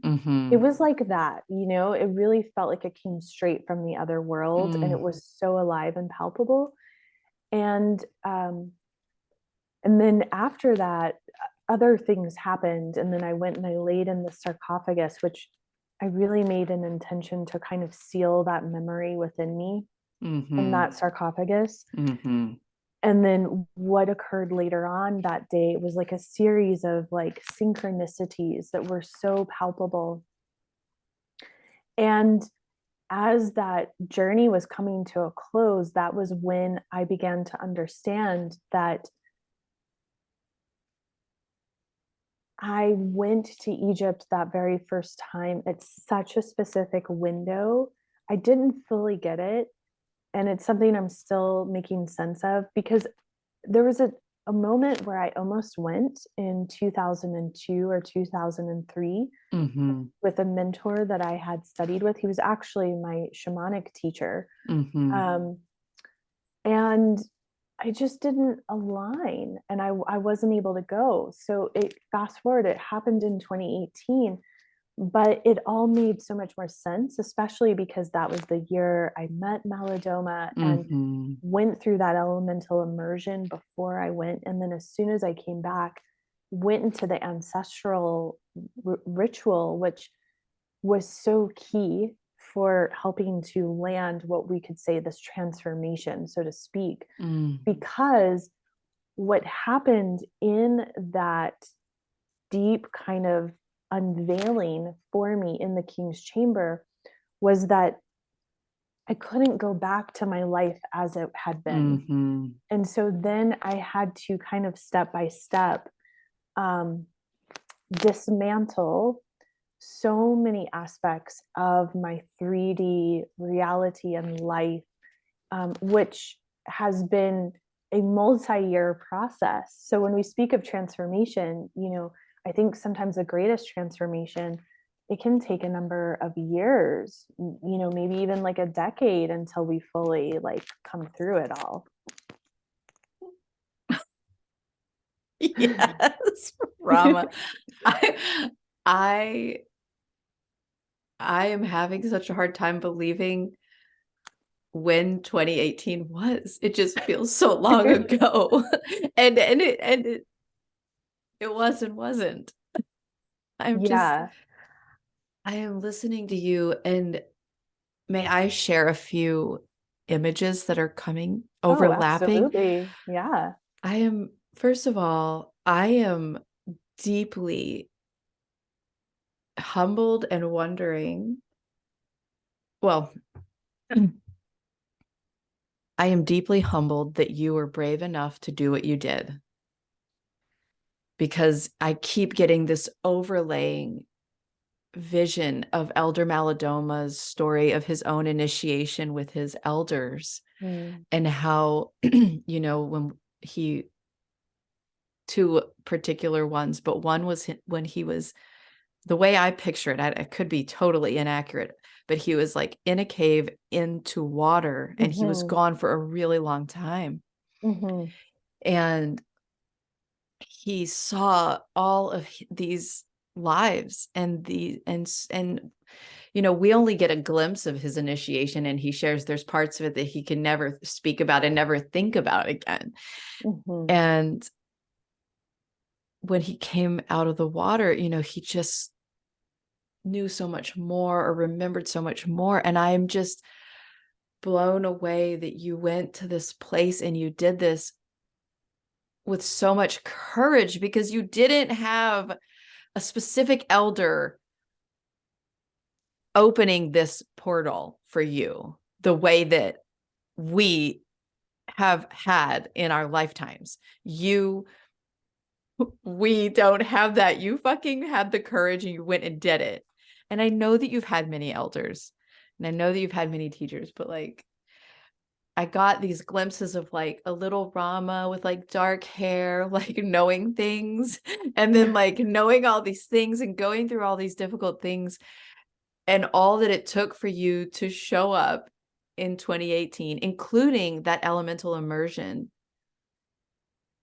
It was like that, it really felt like it came straight from the other world, and it was so alive and palpable. And then after that, other things happened. And then I went and I laid in the sarcophagus, which I really made an intention to kind of seal that memory within me in that sarcophagus. And then what occurred later on that day was like a series of like synchronicities that were so palpable. And as that journey was coming to a close, that was when I began to understand that I went to Egypt that very first time at such a specific window. I didn't fully get it. And it's something I'm still making sense of, because there was a moment where I almost went in 2002 or 2003 with a mentor that I had studied with. He was actually my shamanic teacher. And I just didn't align, and I wasn't able to go. So fast forward, it happened in 2018, but it all made so much more sense, especially because that was the year I met Malidoma and went through that elemental immersion before I went. And then as soon as I came back, went into the ancestral ritual, which was so key for helping to land what we could say this transformation, so to speak. Because what happened in that deep kind of unveiling for me in the King's Chamber was that I couldn't go back to my life as it had been. And so then I had to kind of step by step dismantle so many aspects of my 3D reality and life, which has been a multi-year process. So when we speak of transformation, I think sometimes the greatest transformation, it can take a number of years, maybe even like a decade until we fully like come through it all. Yes, Rama. I am having such a hard time believing when 2018 was. It just feels so long ago. and it was and wasn't. I am listening to you, and may I share a few images that are coming, overlapping? Oh, absolutely. Yeah. First of all, I am deeply humbled and wondering. Well, I am deeply humbled that you were brave enough to do what you did, because I keep getting this overlaying vision of Elder Malidoma's story of his own initiation with his elders, and how, when two particular ones, but one was when he was the way I picture it, I could be totally inaccurate, but he was like in a cave into water, and he was gone for a really long time. And he saw all of these lives, and we only get a glimpse of his initiation, and he shares there's parts of it that he can never speak about and never think about again. And when he came out of the water, he just knew so much more, or remembered so much more. And I'm just blown away that you went to this place and you did this with so much courage, because you didn't have a specific elder opening this portal for you the way that we have had in our lifetimes. We don't have that. You fucking had the courage and you went and did it. And I know that you've had many elders, and I know that you've had many teachers, but like, I got these glimpses of like a little Rama with like dark hair, like knowing things, and then like knowing all these things and going through all these difficult things, and all that it took for you to show up in 2018, including that elemental immersion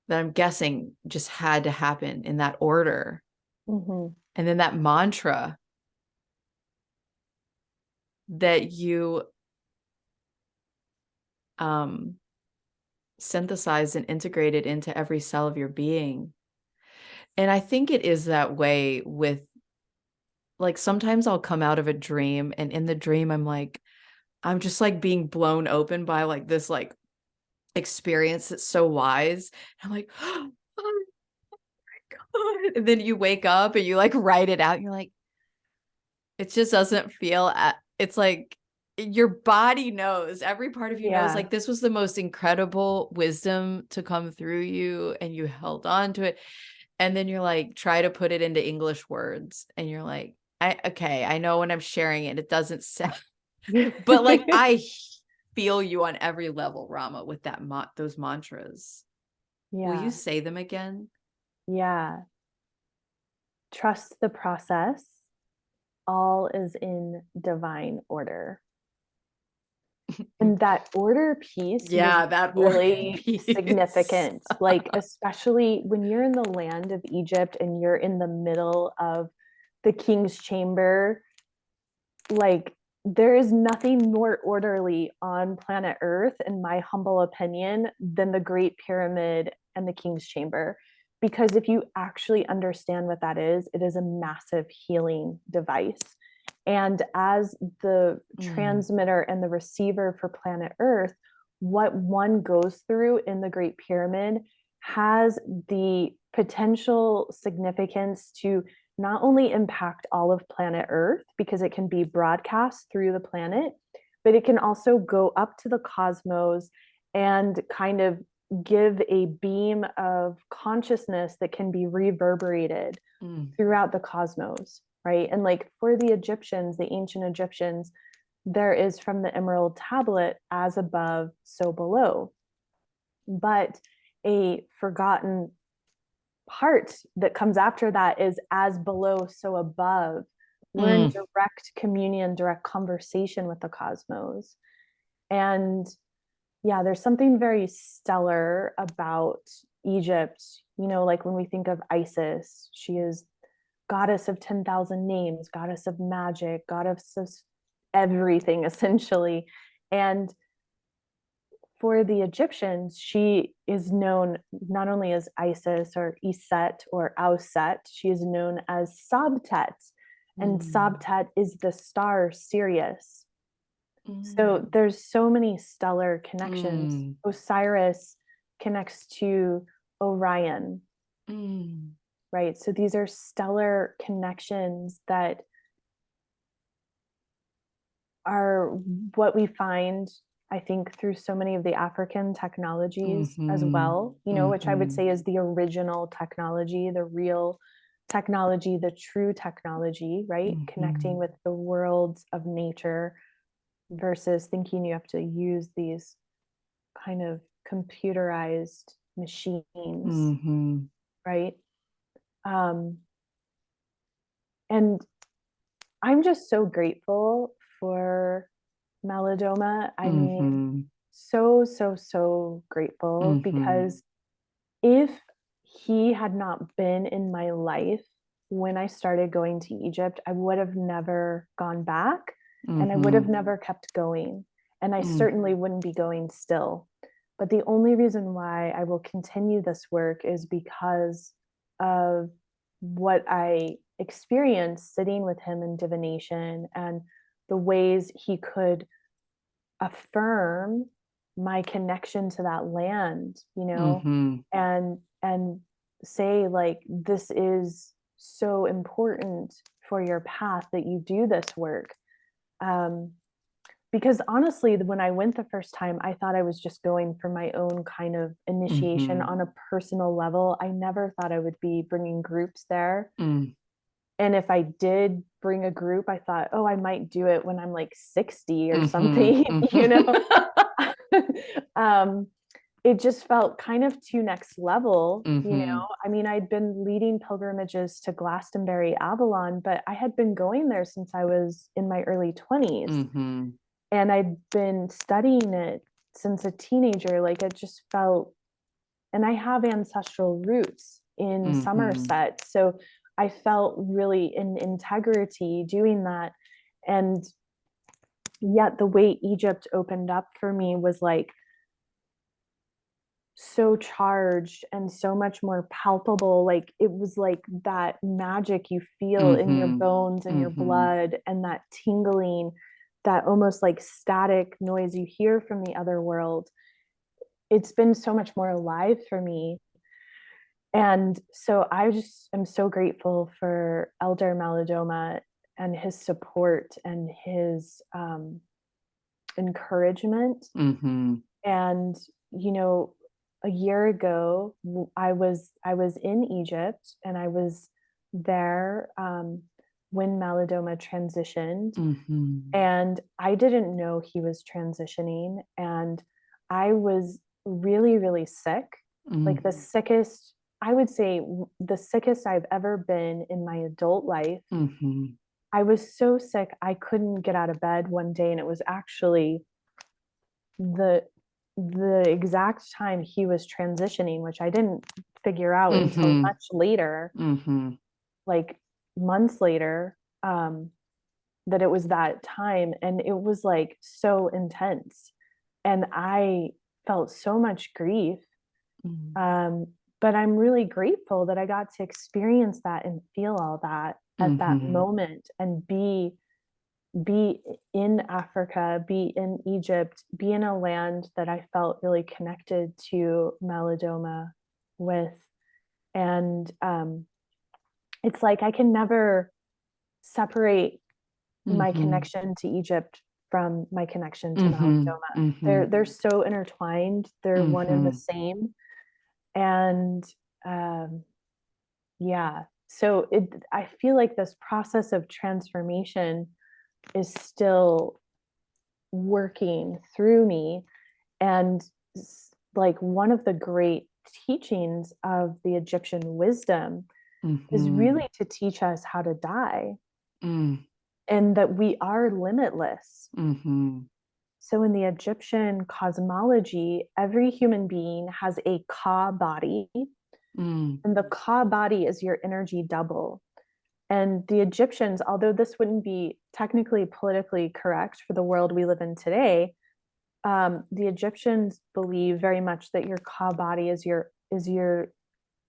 that I'm guessing just had to happen in that order. And then that mantra that you synthesized and integrated into every cell of your being. And I think it is that way with, like, sometimes I'll come out of a dream, and in the dream I'm just like being blown open by like this like experience that's so wise. I'm like, oh my God. And then you wake up and you like write it out and you're like, it just doesn't feel it's like your body knows, every part of you knows, like, this was the most incredible wisdom to come through you, and you held on to it. And then you're like, try to put it into English words, and you're like, I know when I'm sharing it, it doesn't sound, but like, I feel you on every level, Rama, with those mantras. Will you say them again? Trust the process. All is in divine order. And that order piece was that really piece. significant. Like, especially when you're in the land of Egypt and you're in the middle of the king's chamber, like, there is nothing more orderly on planet Earth, in my humble opinion, than the Great Pyramid and the king's chamber. Because if you actually understand what that is, it is a massive healing device. And as the transmitter and the receiver for planet Earth, what one goes through in the Great Pyramid has the potential significance to not only impact all of planet Earth, because it can be broadcast through the planet, but it can also go up to the cosmos and kind of give a beam of consciousness that can be reverberated throughout the cosmos, right? And like, for the Egyptians, the ancient Egyptians, there is, from the Emerald Tablet, as above, so below. But a forgotten part that comes after that is, as below, so above. We're in direct communion, direct conversation with the cosmos. And there's something very stellar about Egypt. Like, when we think of Isis, she is goddess of 10,000 names, goddess of magic, goddess of everything, essentially. And for the Egyptians, she is known not only as Isis or Iset or Auset, she is known as Sabtet. And Sabtet is the star Sirius. So there's so many stellar connections. Osiris connects to Orion, right? So these are stellar connections that are what we find, I think, through so many of the African technologies as well, which I would say is the original technology, the real technology, the true technology, right? Connecting with the worlds of nature, versus thinking you have to use these kind of computerized machines, right? And I'm just so grateful for Malidoma. I mean, Mm-hmm. so grateful, Mm-hmm. because if he had not been in my life when I started going to Egypt, I would have never gone back, and I would have Mm-hmm. never kept going. And I Mm. certainly wouldn't be going still. But the only reason why I will continue this work is because of what I experienced sitting with him in divination, and the ways he could affirm my connection to that land, Mm-hmm. and say, like, this is so important for your path that you do this work. um because honestly, when I went the first time, I thought I was just going for my own kind of initiation Mm-hmm. on a personal level. I never thought I would be bringing groups there. Mm. And if I did bring a group, I thought, oh, I might do it when I'm like 60 or Mm-hmm. something, Mm-hmm. um, it just felt kind of too next level. Mm-hmm. I mean, I'd been leading pilgrimages to Glastonbury, Avalon, but I had been going there since I was in my early 20s. Mm-hmm. And I'd been studying it since a teenager. Like, it just felt, and I have ancestral roots in Mm-hmm. Somerset. So I felt really in integrity doing that. And yet the way Egypt opened up for me was like so charged and so much more palpable. Like, it was like that magic you feel in your Mm-hmm. bones and your Mm-hmm. blood, and that tingling, that almost like static noise you hear from the other world. It's been so much more alive for me. And so I just am so grateful for Elder Malidoma and his support and his encouragement. Mm-hmm. And a year ago, I was in Egypt, and I was there when Malidoma transitioned, Mm-hmm. and I didn't know he was transitioning, and I was really sick, like the sickest. I would say the sickest I've ever been in my adult life. Mm-hmm. I was so sick I couldn't get out of bed one day, and it was actually the the exact time he was transitioning, which I didn't figure out until Mm-hmm. much later, Mm-hmm. like months later, that it was that time. And it was like so intense. And I felt so much grief. Mm-hmm. Um, but I'm really grateful that I got to experience that and feel all that at that Mm-hmm. moment, and be in Africa, be in Egypt, be in a land that I felt really connected to Malidoma with. And it's like I can never separate my Mm-hmm. connection to Egypt from my connection to Mm-hmm. Malidoma. Mm-hmm. They're so intertwined. They're one and the Mm-hmm. same. And um, yeah, so I feel like this process of transformation is still working through me. And like, one of the great teachings of the Egyptian wisdom is Mm-hmm. really to teach us how to die, Mm. and that we are limitless. Mm-hmm. So in the Egyptian cosmology, every human being has a Ka body, Mm. and the Ka body is your energy double. And the Egyptians, although this wouldn't be technically politically correct for the world we live in today, the Egyptians believe very much that your Ka body is your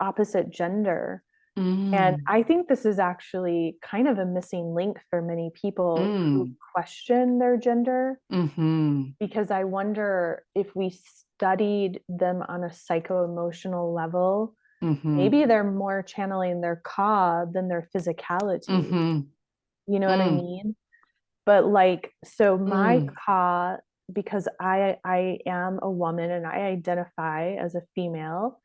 opposite gender. And Mm. I think this is actually kind of a missing link for many people who Mm. question their gender, Mm-hmm. because I wonder if we studied them on a psycho-emotional level, Mm-hmm. maybe they're more channeling their Ka than their physicality. Mm-hmm. You know what I Mm. mean? But like, so my Mm. Ka, because I am a woman and I identify as a female,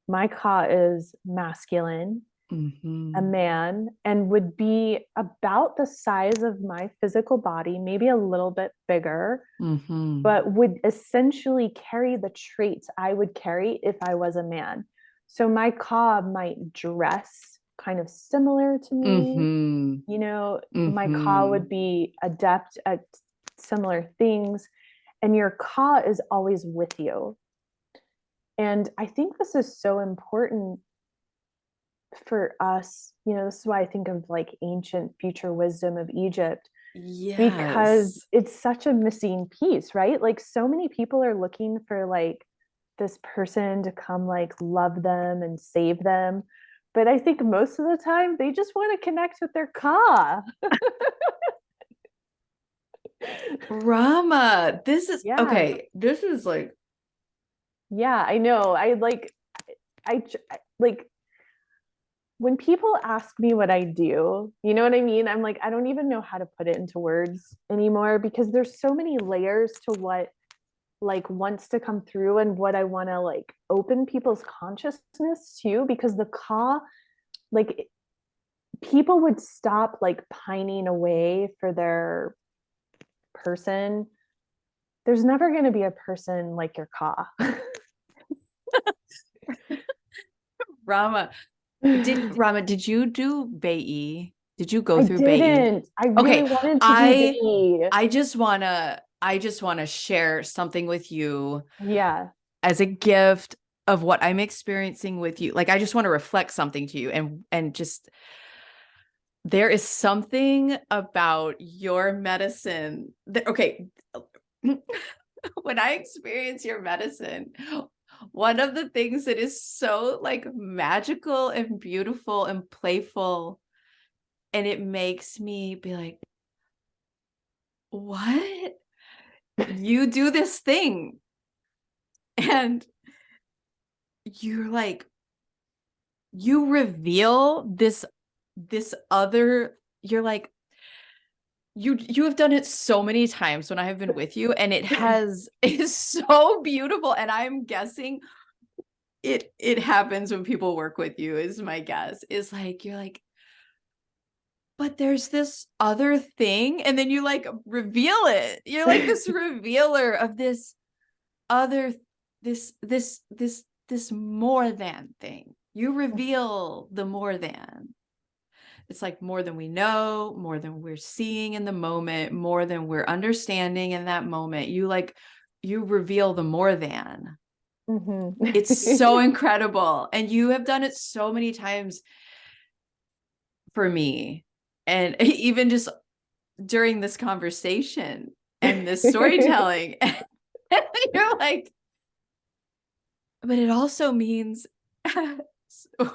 my Ka is masculine, a Mm-hmm. man, and would be about the size of my physical body, maybe a little bit bigger, Mm-hmm. but would essentially carry the traits I would carry if I was a man. So my Ka might dress kind of similar to me. Mm-hmm. You know, my ka Mm-hmm. would be adept at similar things, and your ka is always with you. And I think this is so important for us. You know, this is why I think of like ancient future wisdom of Egypt, because Yes. it's such a missing piece, right? Like so many people are looking for like this person to come like love them and save them. But I think most of the time they just want to connect with their ka. Rama, this is Yeah. okay. This is like, Yeah, I know. I like when people ask me what I do, you know what I mean? I'm like, I don't even know how to put it into words anymore because there's so many layers to what like wants to come through and what I want to like open people's consciousness to, because the ka, like people would stop like pining away for their person. There's never going to be a person like your ka. Rama. Did you do Bai? Did you go I through Bai? didn't. I really Okay, wanted to do I Bae. I just wanna share something with you Yeah. as a gift of what I'm experiencing with you. Like I just want to reflect something to you and just there is something about your medicine that okay. When I experience your medicine, one of the things that is so like magical and beautiful and playful, and it makes me be like, what? You do this thing. And you're like, you reveal this other, you're like, you have done it so many times when I have been with you, and it has is so beautiful. And I'm guessing it happens when people work with you, is my guess. Is like you're like, but there's this other thing, and then you like reveal it. You're like this revealer of this other this more than thing. You reveal the more than. It's like more than we know, more than we're seeing in the moment, more than we're understanding in that moment. You reveal the more than. It's so incredible. And you have done it so many times for me. And even just during this conversation and this storytelling, you're like, but it also means,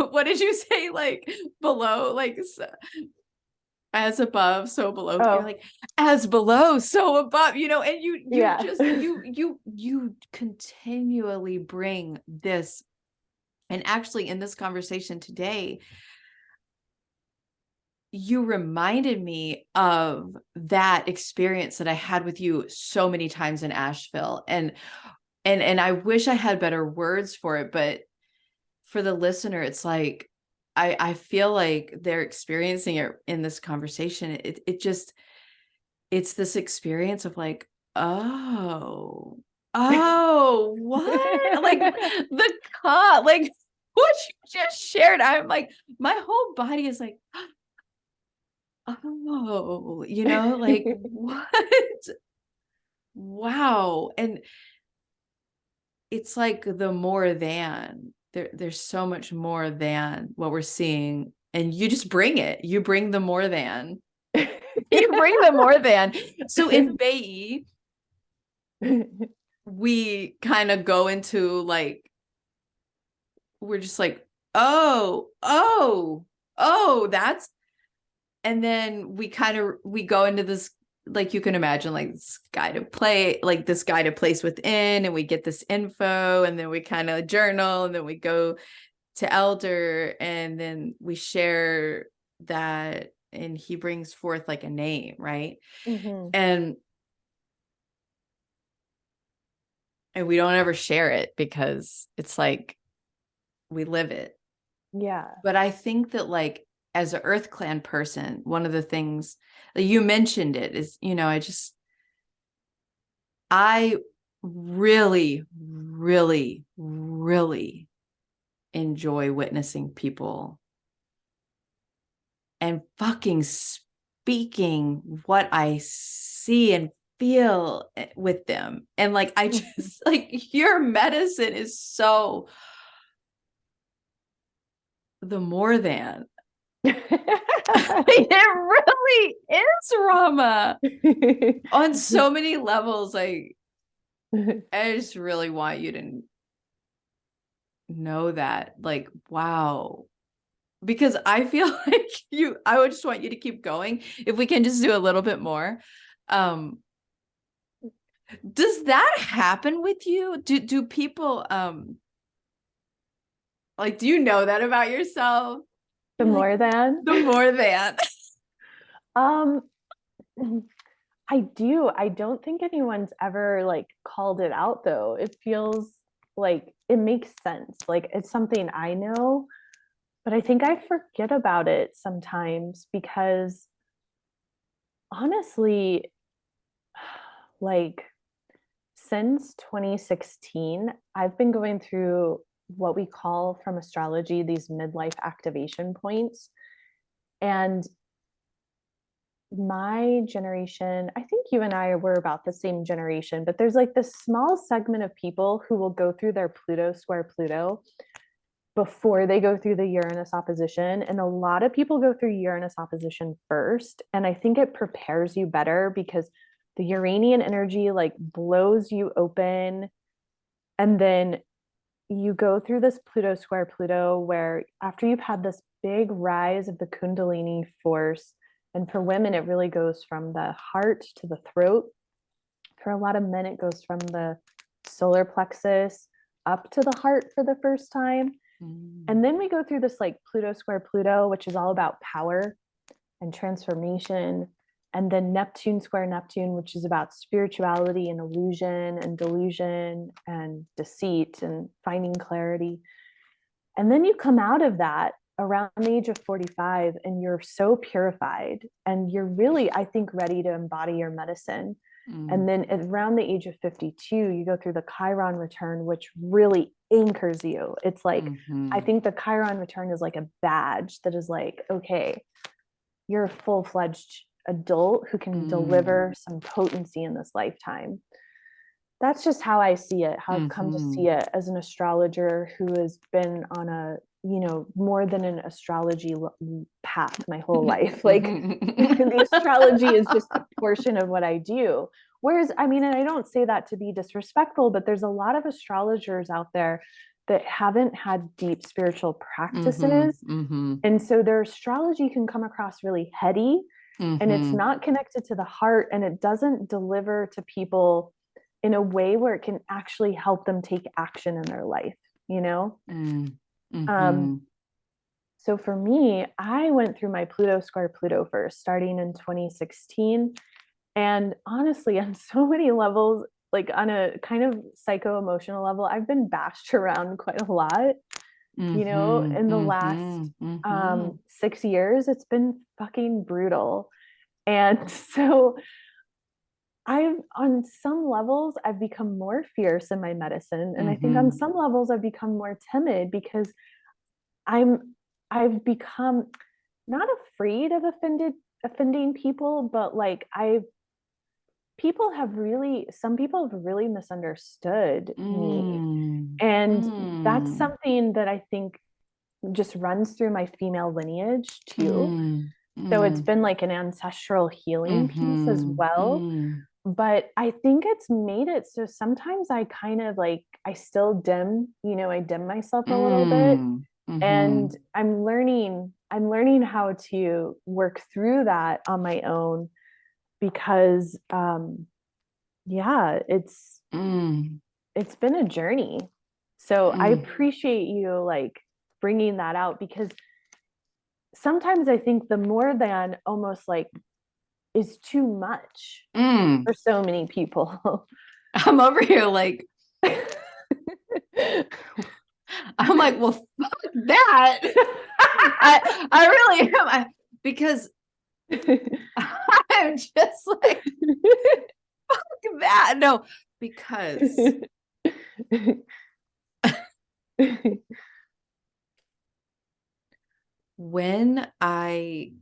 what did you say? Like below, like as above, so below. You're Oh, like, as below, so above, and you yeah. just, you continually bring this. And actually in this conversation today, you reminded me of that experience that I had with you so many times in Asheville. And I wish I had better words for it, but for the listener, it's like I feel like they're experiencing it in this conversation. It's this experience of like, oh, what? Like the like what you just shared. I'm like, my whole body is like, oh, like what? Wow. And it's like the more than there's so much more than what we're seeing. And you just bring it. You bring the more than. You bring the more than. So in Bai, we kind of go into like, we're just like, oh, that's, and then we go into this, like you can imagine, like this guided place within, and we get this info, and then we kind of journal, and then we go to elder, and then we share that, and he brings forth like a name, right? Mhm. And we don't ever share it because it's like we live it. Yeah. But I think that like as an Earth Clan person, one of the things that you mentioned it is, I really, really, really enjoy witnessing people and fucking speaking what I see and feel with them. And like, I just like, your medicine is so the more than. It really is, Rama, on so many levels. Like, I just really want you to know that, like, wow, because I feel like I would just want you to keep going. If we can just do a little bit more. Does that happen with you? Do people, like, do you know that about yourself? The You're like, more than? the more than. Um, I do. I don't think anyone's ever like called it out though. It feels like it makes sense. Like it's something I know, but I think I forget about it sometimes because honestly, like since 2016, I've been going through what we call from astrology these midlife activation points. And my generation, I think you and I were about the same generation, but there's like this small segment of people who will go through their Pluto square Pluto before they go through the Uranus opposition. And a lot of people go through Uranus opposition first. And I think it prepares you better because the Uranian energy like blows you open. And then you go through this Pluto square Pluto where after you've had this big rise of the Kundalini force, and for women, it really goes from the heart to the throat. For a lot of men, it goes from the solar plexus up to the heart for the first time. And then we go through this like Pluto square Pluto, which is all about power and transformation. And then Neptune square Neptune, which is about spirituality and illusion and delusion and deceit and finding clarity. And then you come out of that around the age of 45 and you're so purified and you're really, I think, ready to embody your medicine. And then around the age of 52, you go through the Chiron return, which really anchors you. It's like, I think the Chiron return is like a badge that is like, okay, you're a full-fledged adult who can deliver some potency in this lifetime. That's just how I see it, how I've come to see it as an astrologer who has been on a, more than an astrology path my whole life. Like the astrology is just a portion of what I do. Whereas, I mean, and I don't say that to be disrespectful, but there's a lot of astrologers out there that haven't had deep spiritual practices. And so their astrology can come across really heady and it's not connected to the heart and it doesn't deliver to people in a way where it can actually help them take action in their life, So for me, I went through my Pluto square Pluto first, starting in 2016. And honestly, on so many levels, like on a kind of psycho-emotional level, I've been bashed around quite a lot, in the last 6 years. It's been fucking brutal. And so on some levels, I've become more fierce in my medicine. And I think on some levels, I've become more timid because I've become not afraid of offending people, but like some people have really misunderstood me. And that's something that I think just runs through my female lineage too. So it's been like an ancestral healing piece as well. But I think it's made it so sometimes I kind of like, I still I dim myself a little bit. And I'm learning how to work through that on my own because yeah, it's been a journey. So I appreciate you like bringing that out because sometimes I think the more than almost like is too much for so many people. I'm over here like, I'm like, well, fuck that. I really am. Because I'm just like, fuck that. No, because when I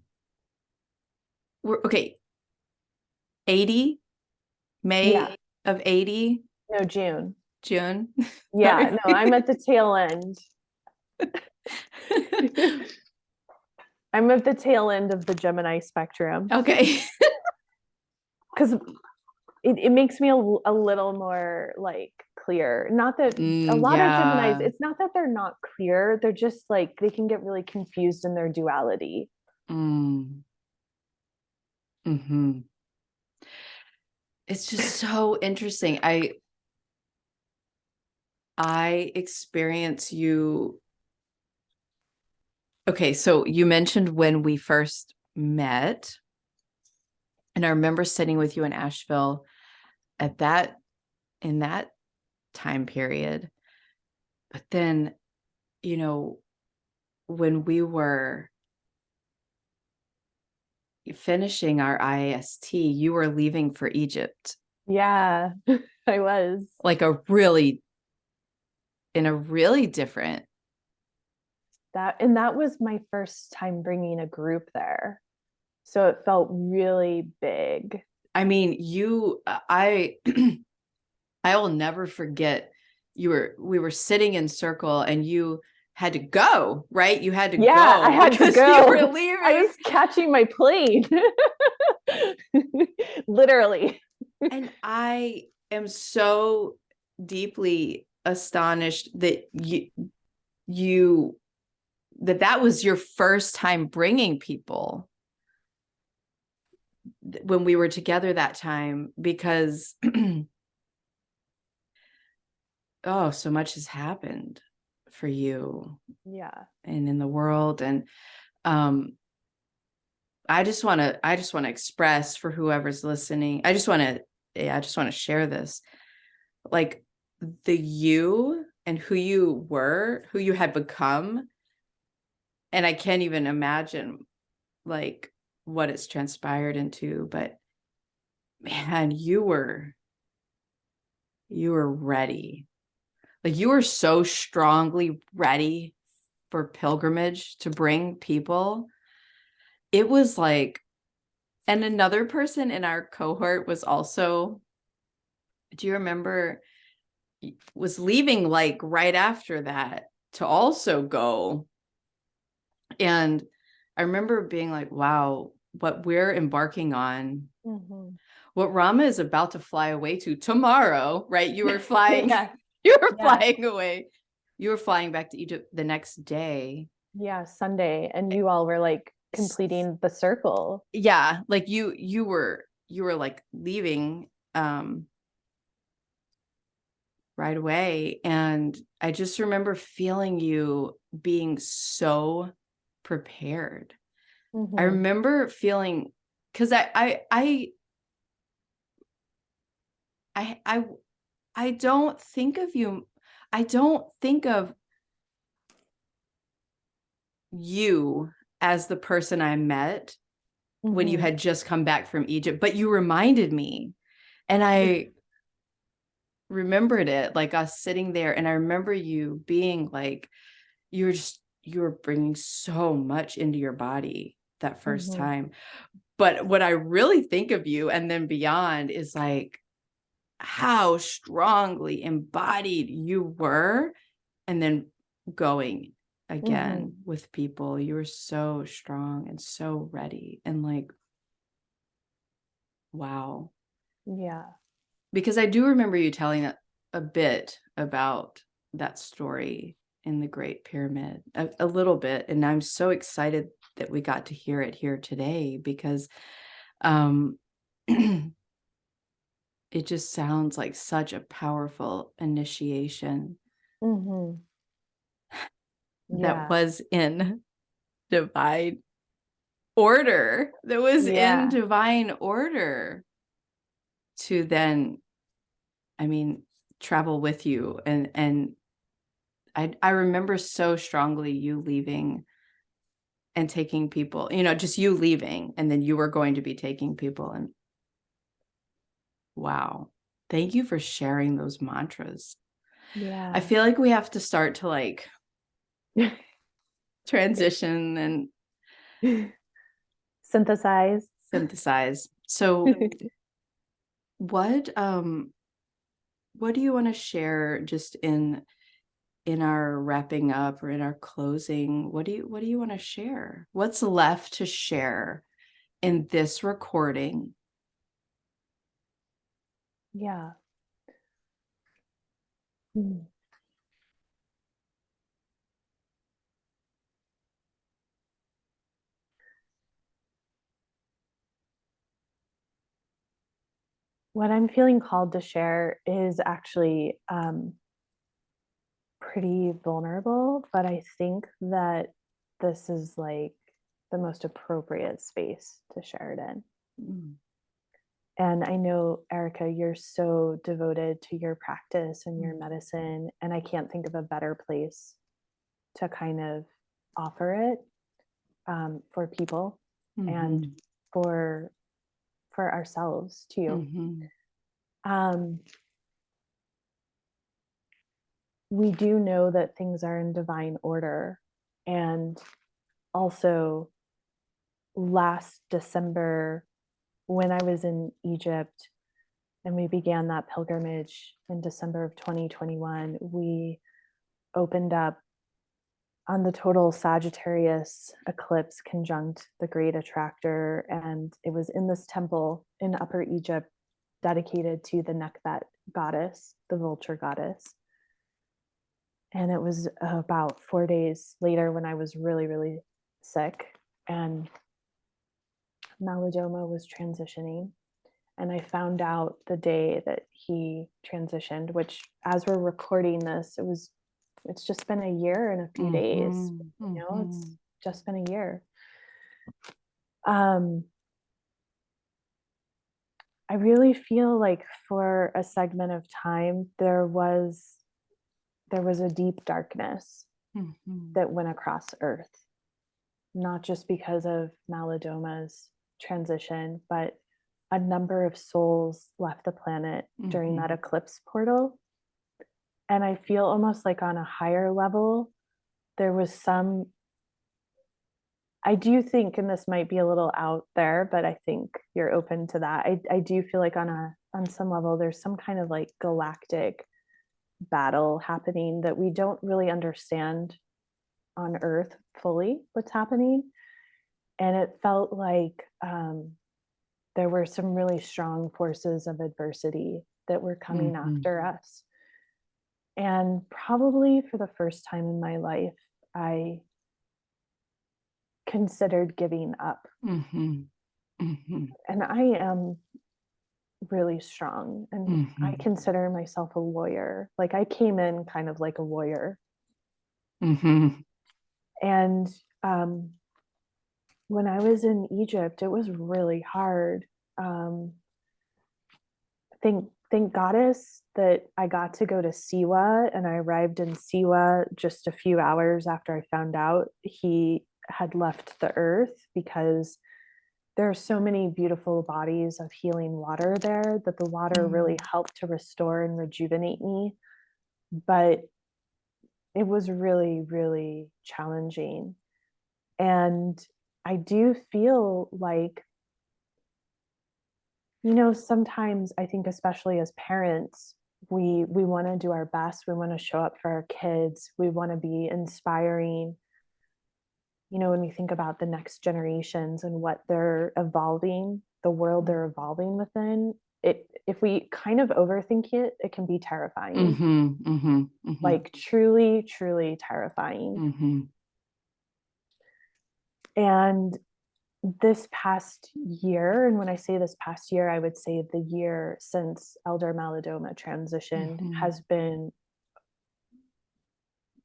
we're okay. 80, Yeah. May of 80, No, June. June. Yeah, no, I'm at the tail end. I'm at the tail end of the Gemini spectrum. Okay. Because it makes me a little more like clear. Not that a lot of Geminis, Yeah. it's not that they're not clear, they're just like they can get really confused in their duality. Mm. Hmm. It's just so interesting. I experience you. Okay, so you mentioned when we first met, and I remember sitting with you in Asheville at that in that time period. But then, you know, when we were finishing our IST, you were leaving for Egypt, Yeah, I was. like a really in a really different. That was my first time bringing a group there. So it felt really big. I mean, I I will never forget we were sitting in circle and you had to go, right? You had to Yeah, I go had to because you were go. leaving. I was catching my plane. Literally. And I am so deeply astonished that you that was your first time bringing people when we were together that time, because oh, so much has happened for you Yeah. and in the world. And um I just want to express for whoever's listening. I just want to share this. Like the you and who you were, who you had become, and I can't even imagine like what it's transpired into, but man, you were ready. Like you were so strongly ready for pilgrimage to bring people. It was like, and another person in our cohort was also, do you remember, was leaving like right after that to also go. And I remember being like, wow, what we're embarking on, Mhm. what Rama is about to fly away to tomorrow, right? You were flying, Yeah. you were Yeah. flying away. You were flying back to Egypt the next day. Yeah, Sunday. And you all were like completing the circle. Yeah, like you were like leaving right away. And I just remember feeling you being so prepared. I Mhm. remember feeling, because I I I don't think of you. I don't think of you as the person I met when you Mhm. had just come back from Egypt, but you reminded me. And I remembered it, like us sitting there. And I remember you being like, you were bringing so much into your body that first Mhm. time. But what I really think of you and then beyond is like how strongly embodied you were, and then going Mhm. again with people. You were so strong and so ready, and like, wow. Yeah. Because I do remember you telling a bit about that story in the Great Pyramid, a little bit. And I'm so excited that we got to hear it here today, because um, it just sounds like such a powerful initiation Mhm. that Yeah. was in divine order, that was in Yeah. divine order to then, I mean, travel with you. And I remember so strongly you leaving and taking people, just you leaving, and then you were going to be taking people. And wow, thank you for sharing those mantras. I Yeah. feel like we have to start to like transition and Synthesize. synthesize. So what do you want to share just in our wrapping up or in our closing? What do you want to share? What's left to share in this recording? Yeah. What I'm feeling called to share is actually pretty vulnerable, but I think that this is like the most appropriate space to share it in. Mm. And I know, Erica, you're so devoted to your practice and your medicine, and I can't think of a better place to kind of offer it for people and for ourselves too. We do know that things are in divine order, and also last December, when I was in Egypt and we began that pilgrimage in December of 2021, we opened up on the total Sagittarius eclipse conjunct the Great Attractor. And it was in this temple in Upper Egypt dedicated to the Nekbat goddess, the vulture goddess. And it was about 4 days later when I was really, really sick and Malidoma was transitioning. And I found out the day that he transitioned, which as we're recording this, it's just been a year and a few days. It's just been a year. I really feel like for a segment of time, there was a deep darkness that went across Earth, not just because of Malidoma's transition, but a number of souls left the planet during that eclipse portal. And I feel almost like on a higher level, there was some, I do think, and this might be a little out there, but I think you're open to that. I do feel like on some level, there's some kind of like galactic battle happening that we don't really understand on Earth fully what's happening. And it felt like there were some really strong forces of adversity that were coming after us. And probably for the first time in my life, I considered giving up. And I am really strong, and I consider myself a warrior. Like I came in kind of like a warrior. And when I was in Egypt, it was really hard. Thank goddess that I got to go to Siwa, and I arrived in Siwa just a few hours after I found out he had left the earth, because there are so many beautiful bodies of healing water there that the water really helped to restore and rejuvenate me. But it was really, really challenging. And I do feel like, sometimes I think, especially as parents, we want to do our best. We want to show up for our kids. We want to be inspiring. When we think about the next generations and what they're evolving, the world they're evolving within, if we kind of overthink it, it can be terrifying. Like truly, truly terrifying. And this past year, and when I say this past year, I would say the year since Elder Malidoma transitioned,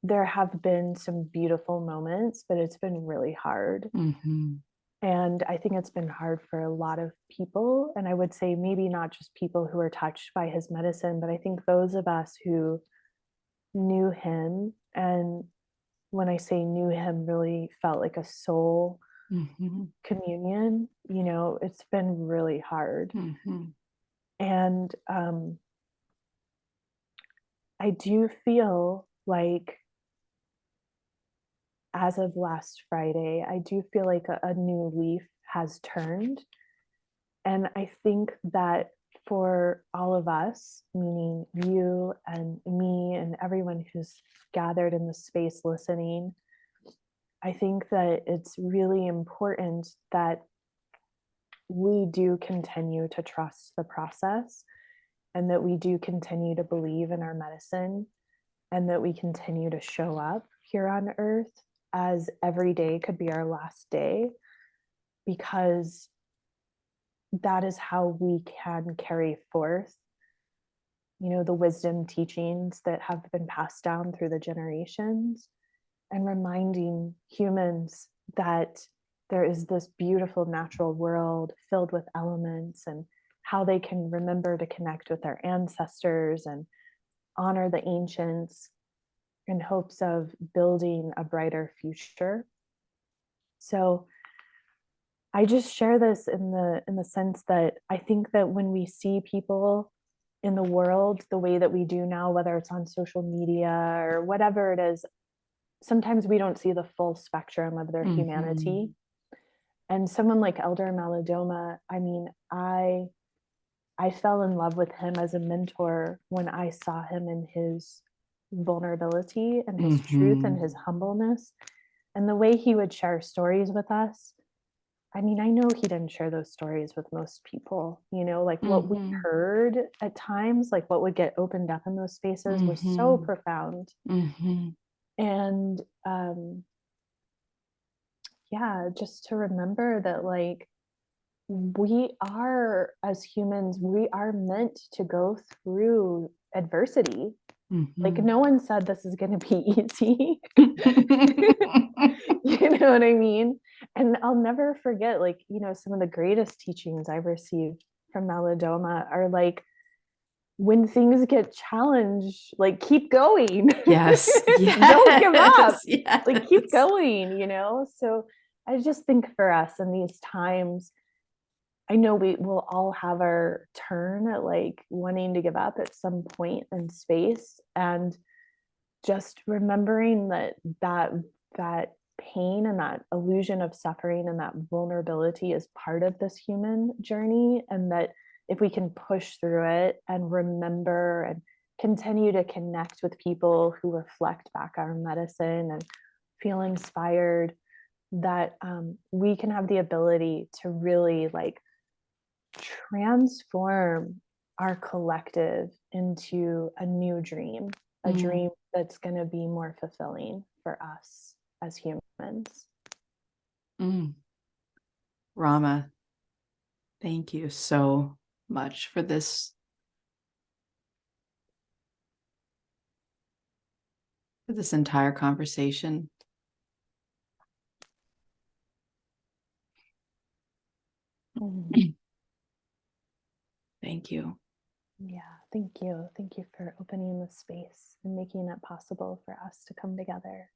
there have been some beautiful moments, but it's been really hard. And I think it's been hard for a lot of people. And I would say maybe not just people who are touched by his medicine, but I think those of us who knew him, and when I say knew him, really felt like a soul communion, it's been really hard. And I do feel like, as of last Friday, I do feel like a new leaf has turned. And I think that for all of us, meaning you and me and everyone who's gathered in the space listening, I think that it's really important that we do continue to trust the process, and that we do continue to believe in our medicine, and that we continue to show up here on earth as every day could be our last day, because that is how we can carry forth, the wisdom teachings that have been passed down through the generations, and reminding humans that there is this beautiful natural world filled with elements, and how they can remember to connect with their ancestors and honor the ancients in hopes of building a brighter future. So I just share this in the sense that I think that when we see people in the world the way that we do now, whether it's on social media or whatever it is, sometimes we don't see the full spectrum of their humanity. And someone like Elder Malidoma, I mean, I fell in love with him as a mentor when I saw him in his vulnerability and his truth and his humbleness, and the way he would share stories with us. I mean, I know he didn't share those stories with most people, like what we heard at times, like what would get opened up in those spaces was so profound. And yeah, just to remember that, like, we are, as humans, we are meant to go through adversity. Like, no one said this is going to be easy. You know what I mean? And I'll never forget, like, some of the greatest teachings I've received from Malidoma are like, when things get challenged, like, keep going. Yes. Don't give up. Yes. Like, keep going, So I just think for us in these times, I know we will all have our turn at like wanting to give up at some point in space, and just remembering that pain and that illusion of suffering and that vulnerability is part of this human journey, and that if we can push through it and remember and continue to connect with people who reflect back our medicine and feel inspired, that we can have the ability to really like transform our collective into a new dream, a dream that's going to be more fulfilling for us as humans. Rama, thank you so much for this entire conversation. Thank you. Yeah, thank you. Thank you for opening the space and making it possible for us to come together.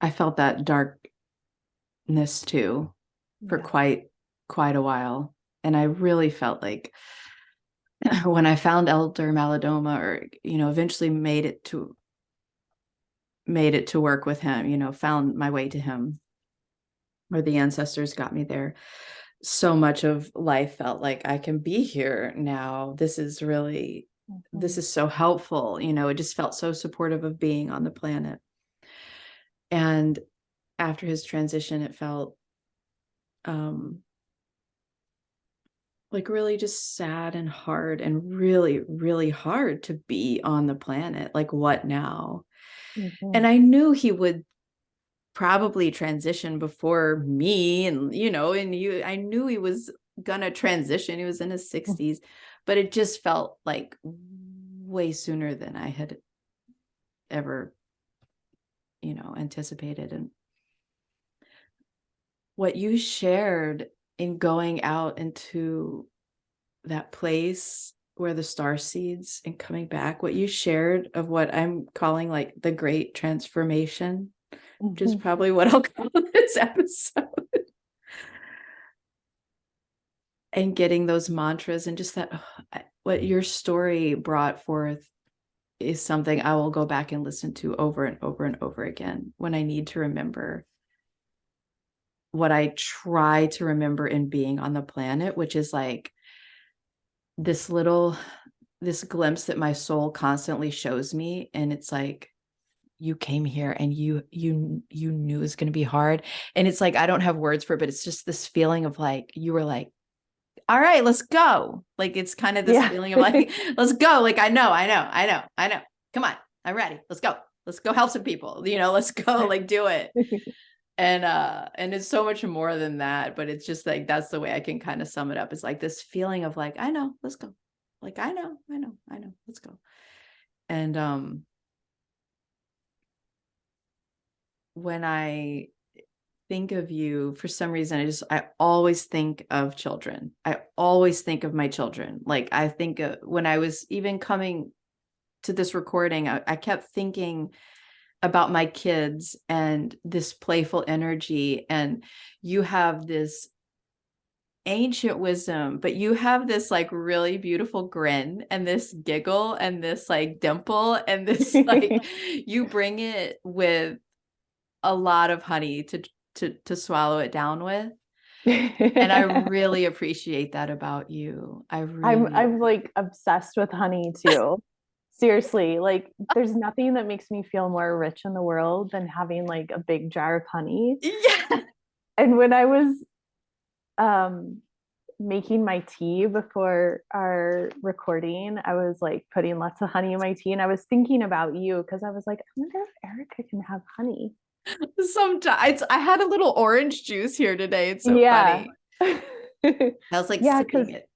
I felt that darkness too for quite a while. And I really felt like when I found Elder Malidoma, or, eventually made it to work with him, found my way to him, or the ancestors got me there, so much of life felt like I can be here now. This is really, this is so helpful. It just felt so supportive of being on the planet. And after his transition, it felt like really just sad and hard, and really, really hard to be on the planet. Like, what now? And I knew he would probably transition before me, and I knew he was gonna transition. He was in his 60s, but it just felt like way sooner than I had ever anticipated. And what you shared in going out into that place where the star seeds and coming back, what you shared of what I'm calling like the great transformation, which is probably what I'll call this episode. And getting those mantras, and just that, what your story brought forth is something I will go back and listen to over and over and over again when I need to remember what I try to remember in being on the planet, which is like this glimpse that my soul constantly shows me. And it's like, you came here and you knew it was going to be hard. And it's like, I don't have words for it, but it's just this feeling of like, you were like, all right, let's go. Like, it's kind of this feeling of like, let's go. Like, I know. Come on. I'm ready. Let's go help some people, let's go, like, do it. And it's so much more than that, but it's just like, that's the way I can kind of sum it up. It's like this feeling of like, I know, let's go. Like, I know, let's go. And when I think of you, for some reason, I always think of children. I always think of my children. Like, I think when I was even coming to this recording, I kept thinking about my kids and this playful energy. And you have this ancient wisdom, but you have this like really beautiful grin and this giggle and this like dimple and this like you bring it with a lot of honey to swallow it down with. And I really appreciate that about you. I'm like obsessed with honey too. Seriously, like there's nothing that makes me feel more rich in the world than having like a big jar of honey. Yeah. And when I was um making my tea before our recording, I was like putting lots of honey in my tea, and I was thinking about you because I was like, I wonder if Erica can have honey. Sometimes I had a little orange juice here today. It's so Yeah. funny. I was like sipping it.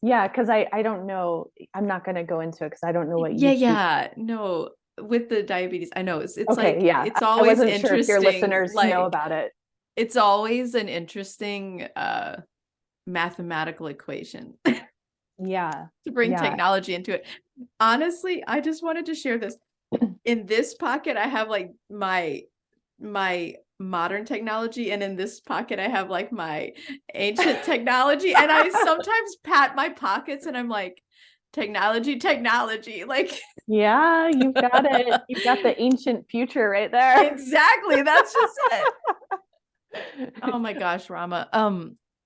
Because I don't know. I'm not going to go into it because I don't know what you Yeah. No, with the diabetes, I know it's Okay, like, yeah. it's I always wasn't sure if your interesting. listeners know Like, about it. it's always an interesting mathematical equation Yeah. to bring Yeah. technology into it. Honestly, I just wanted to share this. In this pocket, I have like my modern technology, and in this pocket I have like my ancient technology, and I sometimes pat my pockets and I'm like, technology, like Yeah, you've got it. You've got the ancient future right there. exactly, that's just it. Oh my gosh, Rama.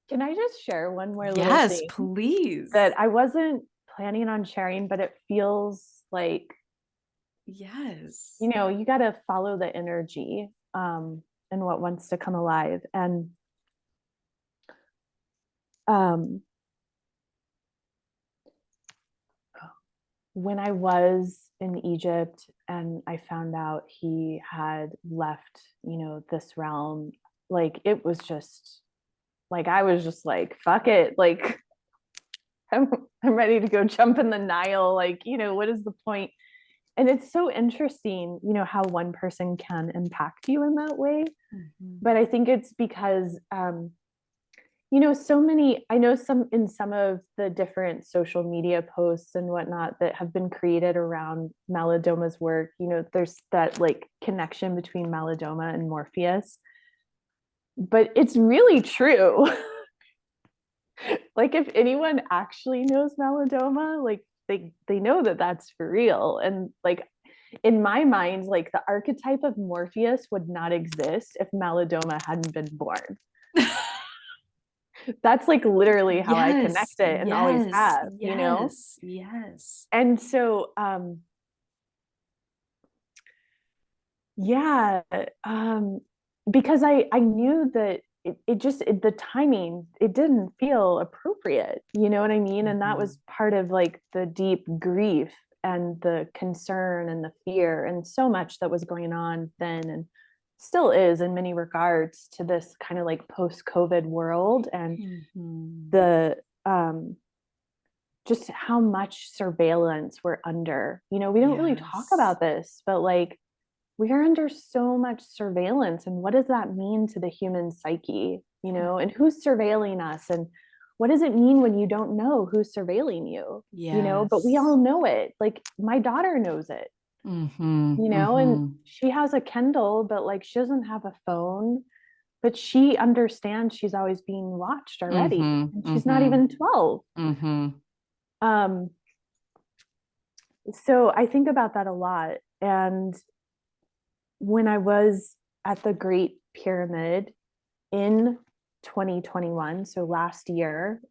Can I just share one more little Yes, thing please. that I wasn't planning on sharing, but it feels like, Yes. you got to follow the energy and what wants to come alive. And um, when I was in Egypt and I found out he had left, this realm, like it was just like I was just like, fuck it. Like I'm ready to go jump in the Nile. Like, what is the point? And it's so interesting, how one person can impact you in that way. Mm-hmm. But I think it's because so many, I know some of the different social media posts and whatnot that have been created around Maladoma's work, there's that like connection between Malidoma and Morpheus, but it's really true. Like if anyone actually knows Malidoma, like they know that that's for real. And like in my mind, like the archetype of Morpheus would not exist if Malidoma hadn't been born. That's like literally how I connect it and always have, yes. And so yeah, because I knew that the timing, it didn't feel appropriate, you know what I mean? And that was part of like the deep grief and the concern and the fear and so much that was going on then, and still is in many regards, to this kind of like post-COVID world. And the just how much surveillance we're under. We don't really talk about this, but like we are under so much surveillance. And what does that mean to the human psyche? And who's surveilling us? And what does it mean when you don't know who's surveilling you? But we all know it. Like my daughter knows it. And she has a Kindle, but like she doesn't have a phone, but she understands she's always being watched already. And she's not even 12. Um, so I think about that a lot. And when I was at the Great Pyramid, in 2021, so last year,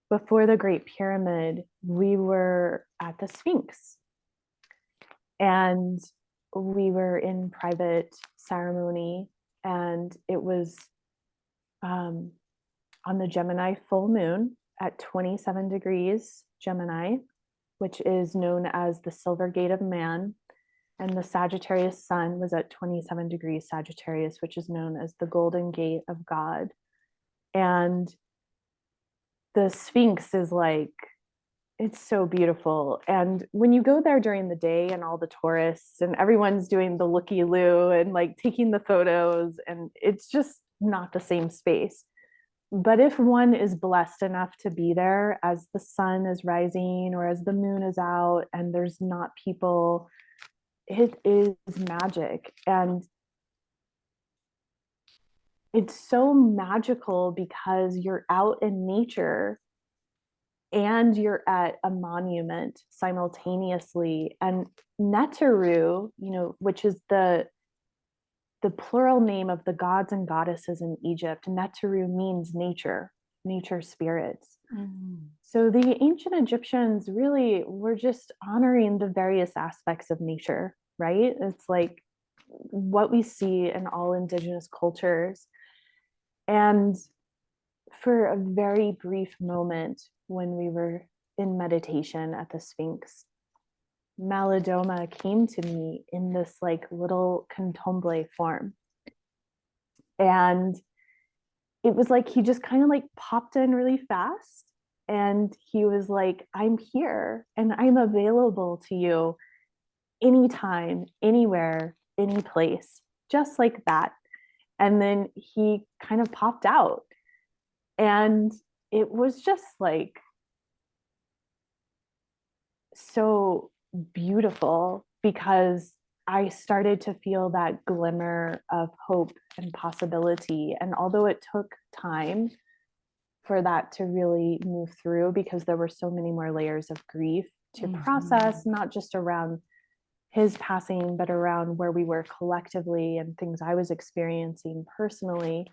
before the Great Pyramid, we were at the Sphinx, and we were in private ceremony, and it was on the Gemini full moon at 27 degrees Gemini, which is known as the silver gate of man. And the Sagittarius sun was at 27 degrees Sagittarius, which is known as the golden gate of God. And the Sphinx is like, it's so beautiful. And when you go there during the day and all the tourists and everyone's doing the looky-loo and like taking the photos, and it's just not the same space. But if one is blessed enough to be there as the sun is rising or as the moon is out and there's not people, it is magic. And it's so magical because you're out in nature and you're at a monument simultaneously. And Neteru, which is the plural name of the gods and goddesses in Egypt, Neteru means nature, nature spirits. Mm-hmm. So the ancient Egyptians really were just honoring the various aspects of nature, right? It's like what we see in all indigenous cultures. And for a very brief moment when we were in meditation at the Sphinx, Malidoma came to me in this like little candomblé form. And it was like he just kind of like popped in really fast. And he was like, I'm here and I'm available to you anytime, anywhere, any place, just like that. And then he kind of popped out. And it was just like so beautiful because I started to feel that glimmer of hope and possibility. And although it took time for that to really move through, because there were so many more layers of grief to process, not just around his passing, but around where we were collectively and things I was experiencing personally,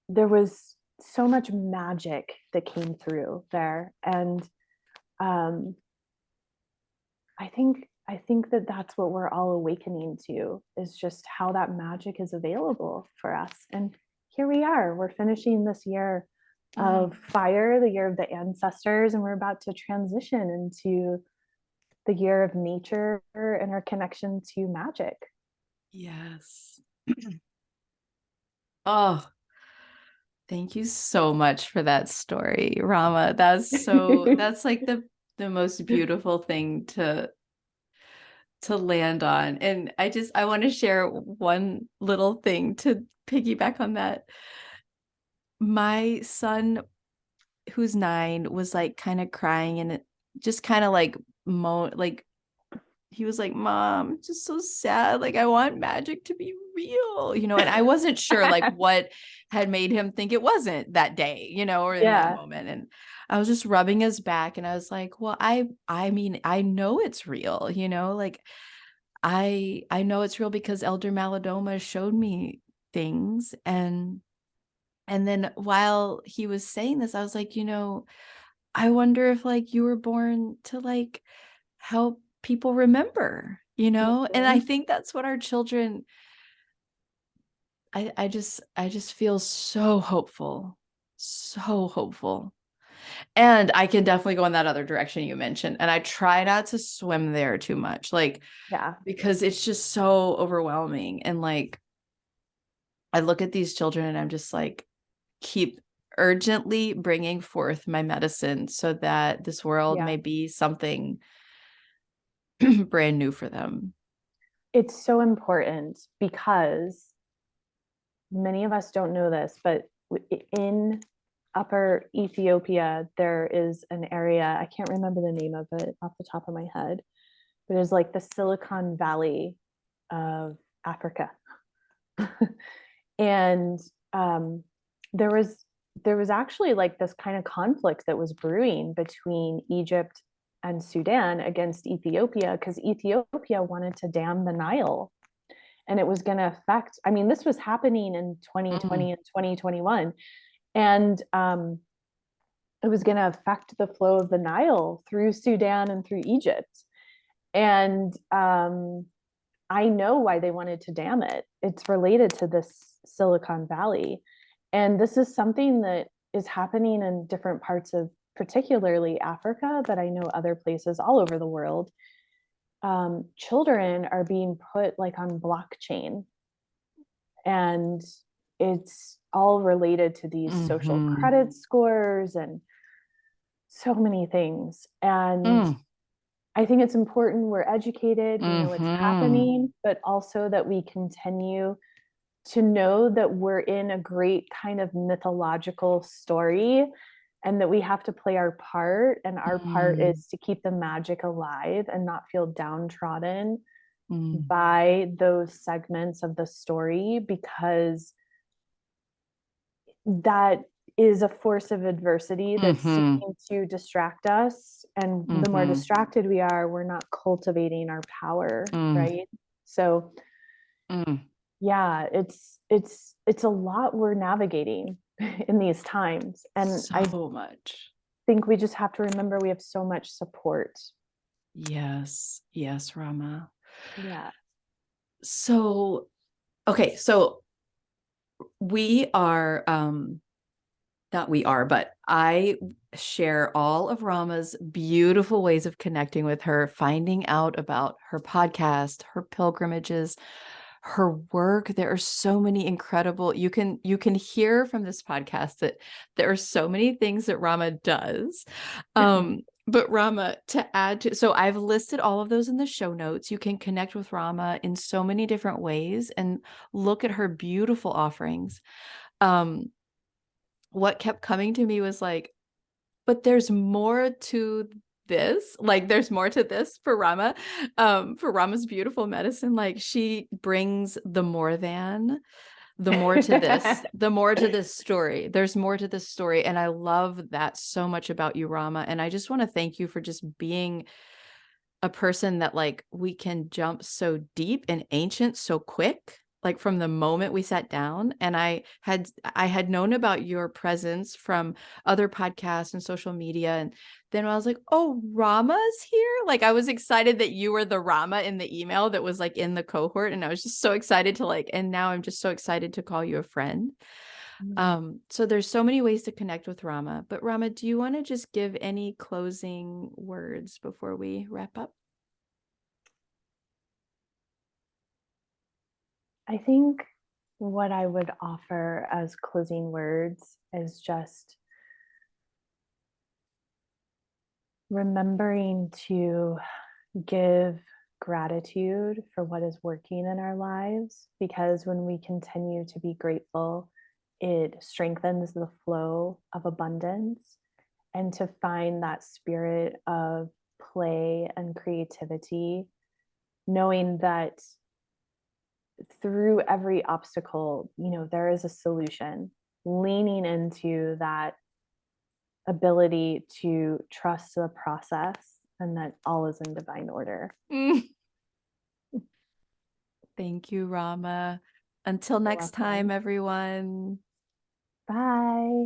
there was so much magic that came through there. And I think that that's what we're all awakening to, is just how that magic is available for us. And here we are, we're finishing this year of fire, the year of the ancestors, and we're about to transition into the year of nature and our connection to magic. Yes. Oh, thank you so much for that story, Rama. That's like the most beautiful thing to land on. And I want to share one little thing to piggyback on that. My son, who's 9, was like kind of crying and just kind of like he was like, Mom, it's just so sad. Like, I want magic to be real, and I wasn't sure like what had made him think it wasn't that day, or in that moment. And I was just rubbing his back and I was like, well, I mean, I know it's real, like I know it's real because Elder Malidoma showed me things. And then while he was saying this, I was like, I wonder if like you were born to like help people remember, and I think that's what our children, I just feel so hopeful. And I can definitely go in that other direction you mentioned. And I try not to swim there too much, like, because it's just so overwhelming. And like, I look at these children and I'm just like, keep urgently bringing forth my medicine so that this world may be something brand new for them. It's so important because many of us don't know this, but in upper Ethiopia, there is an area, I can't remember the name of it off the top of my head, but it's like the Silicon Valley of Africa. And there was actually like this kind of conflict that was brewing between Egypt and Sudan against Ethiopia, because Ethiopia wanted to dam the Nile. and it was going to affect, I mean, this was happening in 2020 and 2021. And it was going to affect the flow of the Nile through Sudan and through Egypt. And I know why they wanted to dam it. It's related to this Silicon Valley. And this is something that is happening in different parts of particularly Africa, but I know other places all over the world. Children are being put like on blockchain, and it's all related to these social credit scores and so many things. And I think it's important we're educated, we know it's happening, but also that we continue to know that we're in a great kind of mythological story, and that we have to play our part. And our part is to keep the magic alive and not feel downtrodden by those segments of the story, because that is a force of adversity that's seeking to distract us. And the more distracted we are, we're not cultivating our power, right? So yeah, it's a lot we're navigating in these times. And so much. I think we just have to remember we have so much support. Yes. Yes, Rama. Yeah. So, okay. So we are, not we are, but I share all of Rama's beautiful ways of connecting with her, finding out about her podcast, her pilgrimages, her work. There are so many incredible, you can hear from this podcast that there are so many things that Rama does. But Rama, to add to, so I've listed all of those in the show notes. You can connect with Rama in so many different ways and look at her beautiful offerings. What kept coming to me was like, but there's more to this. Like, there's more to this for Rama, for Rama's beautiful medicine. Like, she brings the more to this, the more to this story. There's more to this story. And I love that so much about you, Rama. And I just want to thank you for just being a person that, like, we can jump so deep and ancient so quick, like from the moment we sat down. And I had known about your presence from other podcasts and social media, and then I was like, oh, Rama's here. Like, I was excited that you were the Rama in the email that was like in the cohort, and I was just so excited to, like, and now I'm just so excited to call you a friend. So there's so many ways to connect with Rama, but Rama, do you want to just give any closing words before we wrap up? I think what I would offer as closing words is just remembering to give gratitude for what is working in our lives, because when we continue to be grateful, it strengthens the flow of abundance. And to find that spirit of play and creativity, knowing that through every obstacle, there is a solution, leaning into that ability to trust the process and that all is in divine order. Thank you, Rama. Until next time, everyone. Bye.